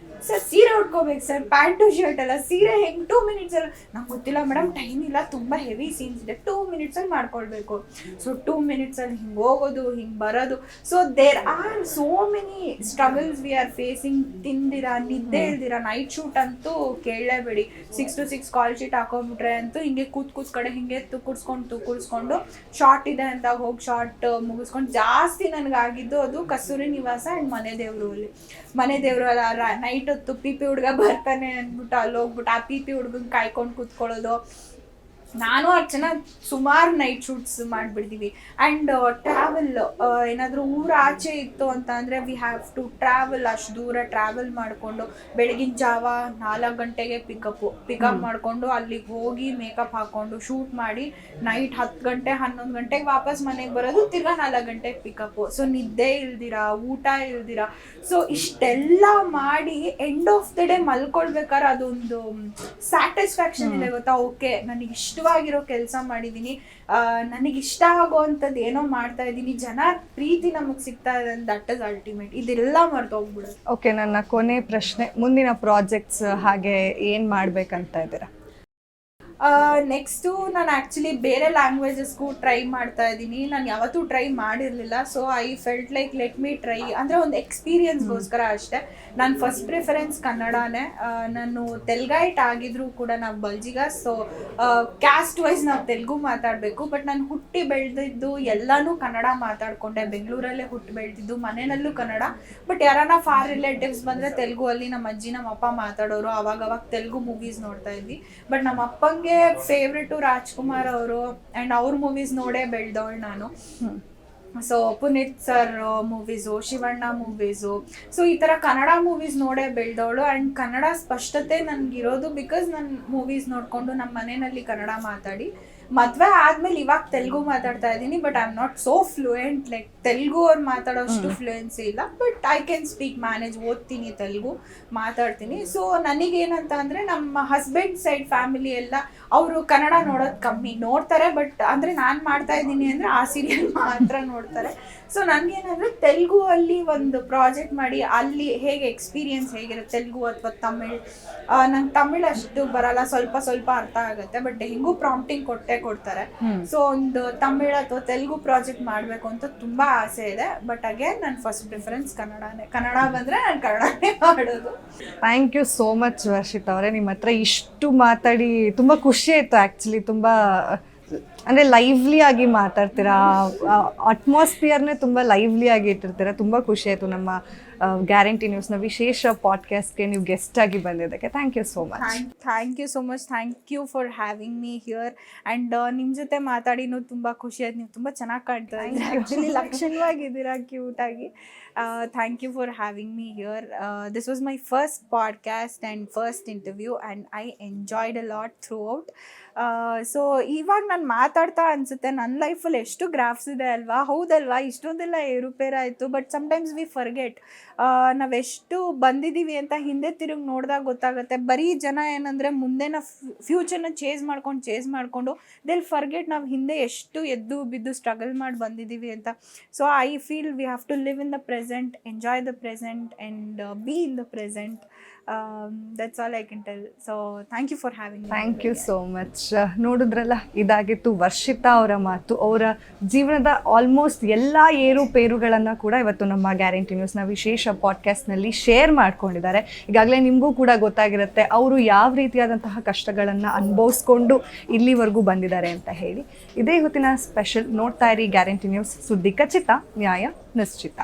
ಸರ್ ಸೀರೆ ಉಟ್ಕೋಬೇಕು ಸರ್, ಪ್ಯಾಂಟು ಶರ್ಟ್ ಎಲ್ಲ, ಸೀರೆ ಹೆಂಗೆ 2 ಮಿನಿಟ್ಸಲ್ಲಿ, ನಂಗೆ ಗೊತ್ತಿಲ್ಲ ಮೇಡಮ್, ಟೈಮ್ ಇಲ್ಲ, ತುಂಬ ಹೆವಿ ಸೀನ್ಸ್ ಇದೆ, 2 ಮಿನಿಟ್ಸಲ್ಲಿ ಮಾಡ್ಕೊಳ್ಬೇಕು. ಸೊ 2 ಮಿನಿಟ್ಸಲ್ಲಿ ಹಿಂಗೆ ಹೋಗೋದು, ಹಿಂಗೆ ಬರೋದು. So there are so many struggles we are facing. ತಿಂದಿರ, ನಿದ್ದೆ ಇಲ್ದಿರ, ನೈಟ್ ಶೂಟ್ ಅಂತೂ ಕೇಳಲೇಬೇಡಿ. 6 to 6 ಕಾಲ್ ಶೀಟ್ ಹಾಕೊಂಡ್ಬಿಟ್ರೆ ಅಂತೂ ಹಿಂಗೆ ಕೂತ್ ಕಡೆ ಹಿಂಗೆ ತುಕ್ಕುಡ್ಸ್ಕೊಂಡು ಶಾರ್ಟ್ ಇದೆ ಅಂತ ಹೋಗಿ ಶಾರ್ಟ್ ಮುಗಿಸ್ಕೊಂಡು. ಜಾಸ್ತಿ ನನಗಾಗಿದ್ದು ಅದು ಕಸ್ತೂರಿ ನಿವಾಸ ಆ್ಯಂಡ್ ಮನೆ ದೇವರು ನೈಟ್ ಹೊತ್ತು ಪಿ ಹುಡುಗ ಬರ್ತಾನೆ ಅಂದ್ಬಿಟ್ಟು ಅಲ್ಲಿ ಹೋಗ್ಬಿಟ್ಟು ಆ ಪಿ ಹುಡುಗನ ಕಾಯ್ಕೊಂಡು ಕೂತ್ಕೊಳ್ಳೋದು. ನಾನು ಅರ್ಚನ ಸುಮಾರು ನೈಟ್ ಶೂಟ್ಸ್ ಮಾಡಿಬಿಡ್ತೀವಿ. ಆ್ಯಂಡ್ ಟ್ರಾವೆಲ್ ಏನಾದರೂ ಊರ ಆಚೆ ಇತ್ತು ಅಂತ ಅಂದರೆ ವಿ ಹ್ಯಾವ್ ಟು ಟ್ರಾವೆಲ್, ಅಷ್ಟು ದೂರ ಟ್ರಾವೆಲ್ ಮಾಡಿಕೊಂಡು ಬೆಳಗಿನ ಜಾವ 4 ಗಂಟೆಗೆ ಪಿಕಪ್ ಮಾಡಿಕೊಂಡು ಅಲ್ಲಿಗೆ ಹೋಗಿ ಮೇಕಪ್ ಹಾಕ್ಕೊಂಡು ಶೂಟ್ ಮಾಡಿ ನೈಟ್ 10 ಗಂಟೆ 11 ಗಂಟೆಗೆ ವಾಪಸ್ ಮನೆಗೆ ಬರೋದು, ತಿರ್ಗಾ 4 ಗಂಟೆಗೆ ಪಿಕಪ್ಪು. ಸೊ ನಿದ್ದೆ ಇಲ್ದಿರ, ಊಟ ಇಲ್ದಿರ, ಸೊ ಇಷ್ಟೆಲ್ಲ ಮಾಡಿ ಎಂಡ್ ಆಫ್ ದ ಡೇ ಮಲ್ಕೊಳ್ಬೇಕಾದ್ರೆ ಅದೊಂದು ಸ್ಯಾಟಿಸ್ಫ್ಯಾಕ್ಷನ್ ಇದೆ ಗೊತ್ತಾ. ಓಕೆ, ನನಗೆ ಇಷ್ಟವಾಗಿರೋ ಕೆಲಸ ಮಾಡಿದ್ದೀನಿ, ನನಗಿಷ್ಟ ಆಗೋವಂಥದ್ದು ಏನೋ ಮಾಡ್ತಾ ಇದ್ದೀನಿ, ಜನ ಪ್ರೀತಿ ನಮಗೆ ಸಿಗ್ತಾ ಇದೆ, ದಟ್ ಇಸ್ ಅಲ್ಟಿಮೇಟ್. ಇದೆಲ್ಲ ಮರ್ತೋಗ್ಬಿಡೋದು. ಓಕೆ, ನನ್ನ ಕೊನೆ ಪ್ರಶ್ನೆ, ಮುಂದಿನ ಪ್ರಾಜೆಕ್ಟ್ಸ್ ಹಾಗೆ ಏನು ಮಾಡ್ಬೇಕಂತ ಇದ್ದೀರಾ? ನೆಕ್ಸ್ಟು ನಾನು ಆ್ಯಕ್ಚುಲಿ ಬೇರೆ ಲ್ಯಾಂಗ್ವೇಜಸ್ಗೂ ಟ್ರೈ ಮಾಡ್ತಾ ಇದ್ದೀನಿ. ನಾನು ಯಾವತ್ತೂ ಟ್ರೈ ಮಾಡಿರಲಿಲ್ಲ. So I felt like let me try, ಅಂದರೆ ಒಂದು ಎಕ್ಸ್ಪೀರಿಯನ್ಸ್ಗೋಸ್ಕರ ಅಷ್ಟೇ. ನಾನು ಫಸ್ಟ್ ಪ್ರಿಫರೆನ್ಸ್ ಕನ್ನಡನೇ. ನಾನು ತೆಲುಗೈಟ್ ಆಗಿದ್ರೂ ಕೂಡ ನಾವು ಬಲ್ಜಿಗ, ಸೊ ಕ್ಯಾಸ್ಟ್ ವೈಸ್ ನಾವು ತೆಲುಗು ಮಾತಾಡಬೇಕು. ಬಟ್ ನಾನು ಹುಟ್ಟಿ ಬೆಳೆದಿದ್ದು ಎಲ್ಲನೂ ಕನ್ನಡ ಮಾತಾಡಿಕೊಂಡೆ. ಬೆಂಗಳೂರಲ್ಲೇ ಹುಟ್ಟಿ ಬೆಳೆದಿದ್ದು, ಮನೆಯಲ್ಲೂ ಕನ್ನಡ. ಬಟ್ ಯಾರನ್ನ ಫಾರ್ ರಿಲೇಟಿವ್ಸ್ ಬಂದರೆ ತೆಲುಗು ಅಲ್ಲಿ ನಮ್ಮ ಅಜ್ಜಿ ನಮ್ಮ ಅಪ್ಪ ಮಾತಾಡೋರು, ಅವಾಗ ತೆಲುಗು ಮೂವೀಸ್ ನೋಡ್ತಾ ಇದ್ವಿ. ಬಟ್ ನಮ್ಮ ಅಪ್ಪಂಗೆ ಫೇವ್ರೇಟು ರಾಜ್ಕುಮಾರ್ ಅವರು, ಆ್ಯಂಡ್ ಅವ್ರ ಮೂವೀಸ್ ನೋಡೇ ಬೆಳೆದವಳು ನಾನು. So Puneeth sir movies, Shivanna movies, so ಈ ಥರ ಕನ್ನಡ ಮೂವೀಸ್ ನೋಡೇ ಬೆಳೆದವಳು. ಆ್ಯಂಡ್ ಕನ್ನಡ ಸ್ಪಷ್ಟತೆ ನನಗಿರೋದು ಬಿಕಾಸ್ ನಾನು ಮೂವೀಸ್ ನೋಡಿಕೊಂಡು ನಮ್ಮ ಮನೆಯಲ್ಲಿ ಕನ್ನಡ ಮಾತಾಡಿ ಮದುವೆ ಆದಮೇಲೆ ಇವಾಗ ತೆಲುಗು ಮಾತಾಡ್ತಾ ಇದ್ದೀನಿ. But I am not so fluent, like Telugu ಅವ್ರು ಮಾತಾಡೋಷ್ಟು ಫ್ಲೂಯೆನ್ಸಿ ಇಲ್ಲ. But I can speak, manage, ಓದ್ತೀನಿ, ತೆಲುಗು ಮಾತಾಡ್ತೀನಿ. ಸೊ ನನಗೇನಂತ ಅಂದರೆ ನಮ್ಮ ಹಸ್ಬೆಂಡ್ ಸೈಡ್ ಫ್ಯಾಮಿಲಿ ಎಲ್ಲ ಅವರು ಕನ್ನಡ ನೋಡೋದು ಕಮ್ಮಿ, ನೋಡ್ತಾರೆ. ಬಟ್ ಅಂದರೆ ನಾನು ಮಾಡ್ತಾ ಇದ್ದೀನಿ ಅಂದರೆ ಆ ಸೀರಿಯಲ್ ಮಾತ್ರ ನೋಡ್ತಾರೆ. ಸೊ ನನಗೇನಂದರೆ ತೆಲುಗು ಅಲ್ಲಿ ಒಂದು ಪ್ರಾಜೆಕ್ಟ್ ಮಾಡಿ ಅಲ್ಲಿ ಹೇಗೆ ಎಕ್ಸ್ಪೀರಿಯನ್ಸ್ ಹೇಗಿರುತ್ತೆ ತೆಲುಗು ಅಥವಾ ತಮಿಳ್. ನಂಗೆ ತಮಿಳ್ ಅಷ್ಟು ಬರಲ್ಲ, ಸ್ವಲ್ಪ ಅರ್ಥ ಆಗುತ್ತೆ. ಬಟ್ ಹೆಂಗೂ ಪ್ರಾಂಪ್ಟಿಂಗ್ ಕೊಡ್ತಾರೆ. ಸೊ ಒಂದು ತಮಿಳ್ ಅಥವಾ ತೆಲುಗು ಪ್ರಾಜೆಕ್ಟ್ ಮಾಡಬೇಕು ಅಂತ ತುಂಬ ಆಸೆ ಇದೆ. ಬಟ್ ಅಗೇನ್ ನನ್ನ ಫಸ್ಟ್ ಪ್ರಿಫರೆನ್ಸ್ ಕನ್ನಡನೇ. ಕನ್ನಡ ಬಂದರೆ ನಾನು ಕನ್ನಡನೇ ಮಾಡೋದು. Thank you so much Varshith ಅವರೇ. ನಿಮ್ಮ ಹತ್ರ ಇಷ್ಟು ಮಾತಾಡಿ ತುಂಬ ಖುಷಿ ಆಯಿತು. ಆ್ಯಕ್ಚುಲಿ ತುಂಬ ಅಂದರೆ ಲೈವ್ಲಿ ಆಗಿ ಮಾತಾಡ್ತೀರಾ, ಅಟ್ಮಾಸ್ಫಿಯರ್ನೇ ತುಂಬ ಲೈವ್ಲಿ ಆಗಿ ಇಟ್ಟಿರ್ತೀರಾ. ತುಂಬ ಖುಷಿ ಆಯಿತು. ನಮ್ಮ ಗ್ಯಾರಂಟಿ ನ್ಯೂಸ್ನ ವಿಶೇಷ ಪಾಡ್ಕಾಸ್ಟ್ಗೆ ನೀವು ಗೆಸ್ಟ್ ಆಗಿ ಬಂದಿದ್ದಕ್ಕೆ thank you so much. Thank you so much. Thank you for having me here. And ನಿಮ್ಮ ಜೊತೆ ಮಾತಾಡಿನೂ ತುಂಬ ಖುಷಿ ಆಯ್ತು. ನೀವು ತುಂಬ ಚೆನ್ನಾಗಿ ಕಾಣ್ತಾ ಇದ್ದೀರಿ, ಆ್ಯಕ್ಚುಲಿ ಲಕ್ಷಣವಾಗಿದ್ದೀರಾ, ಕ್ಯೂಟಾಗಿ. Thank you for having me here. This was my first podcast and first interview and I enjoyed a lot throughout. So ಇವಾಗ ನಾನು ಮಾತಾಡ್ತಾ ಅನಿಸುತ್ತೆ ನನ್ನ ಲೈಫಲ್ಲಿ ಎಷ್ಟು ಗ್ರಾಫ್ಸ್ ಇದೆ ಅಲ್ವಾ, ಹೌದಲ್ವಾ, ಇಷ್ಟೊಂದೆಲ್ಲ ಏರುಪೇರಾಯಿತು. ಬಟ್ ಸಮ್ಟೈಮ್ಸ್ ವಿ ಫರ್ಗೆಟ್ ನಾವೆಷ್ಟು ಬಂದಿದ್ದೀವಿ ಅಂತ ಹಿಂದೆ ತಿರುಗಿ ನೋಡಿದಾಗ ಗೊತ್ತಾಗುತ್ತೆ. ಬರೀ ಜನ ಏನಂದರೆ ಮುಂದೆನ ಫ್ಯೂಚರ್ನ ಚೇಸ್ ಮಾಡಿಕೊಂಡು ದೆಲ್ ಫರ್ಗೆಟ್ ನಾವು ಹಿಂದೆ ಎಷ್ಟು ಎದ್ದು ಬಿದ್ದು ಸ್ಟ್ರಗಲ್ ಮಾಡಿ ಬಂದಿದ್ದೀವಿ ಅಂತ. So I feel we have to live in the present, enjoy the present and be in the present. That's all I can tell. So thank you for having me. Thank you so much. ನೋಡಿದ್ರಲ್ಲ, ಇದಾಗಿತ್ತು ವರ್ಷಿತಾ ಅವರ ಮಾತು. ಅವರ ಜೀವನದ ಆಲ್ಮೋಸ್ಟ್ ಎಲ್ಲ ಏರುಪೇರುಗಳನ್ನು ಕೂಡ ಇವತ್ತು ನಮ್ಮ ಗ್ಯಾರಂಟಿ ನ್ಯೂಸ್ನ ವಿಶೇಷ ಪಾಡ್ಕಾಸ್ಟ್ನಲ್ಲಿ ಶೇರ್ ಮಾಡ್ಕೊಂಡಿದ್ದಾರೆ. ಈಗಾಗಲೇ ನಿಮಗೂ ಕೂಡ ಗೊತ್ತಾಗಿರುತ್ತೆ ಅವರು ಯಾವ ರೀತಿಯಾದಂತಹ ಕಷ್ಟಗಳನ್ನು ಅನುಭವಿಸ್ಕೊಂಡು ಇಲ್ಲಿವರೆಗೂ ಬಂದಿದ್ದಾರೆ ಅಂತ ಹೇಳಿ. ಇದೇ ಹೊತ್ತಿನ ಸ್ಪೆಷಲ್. ನೋಡ್ತಾ ಇರಿ ಗ್ಯಾರಂಟಿ ನ್ಯೂಸ್, ಸುದ್ದಿ ಖಚಿತ, ನ್ಯಾಯ ನಿಶ್ಚಿತ.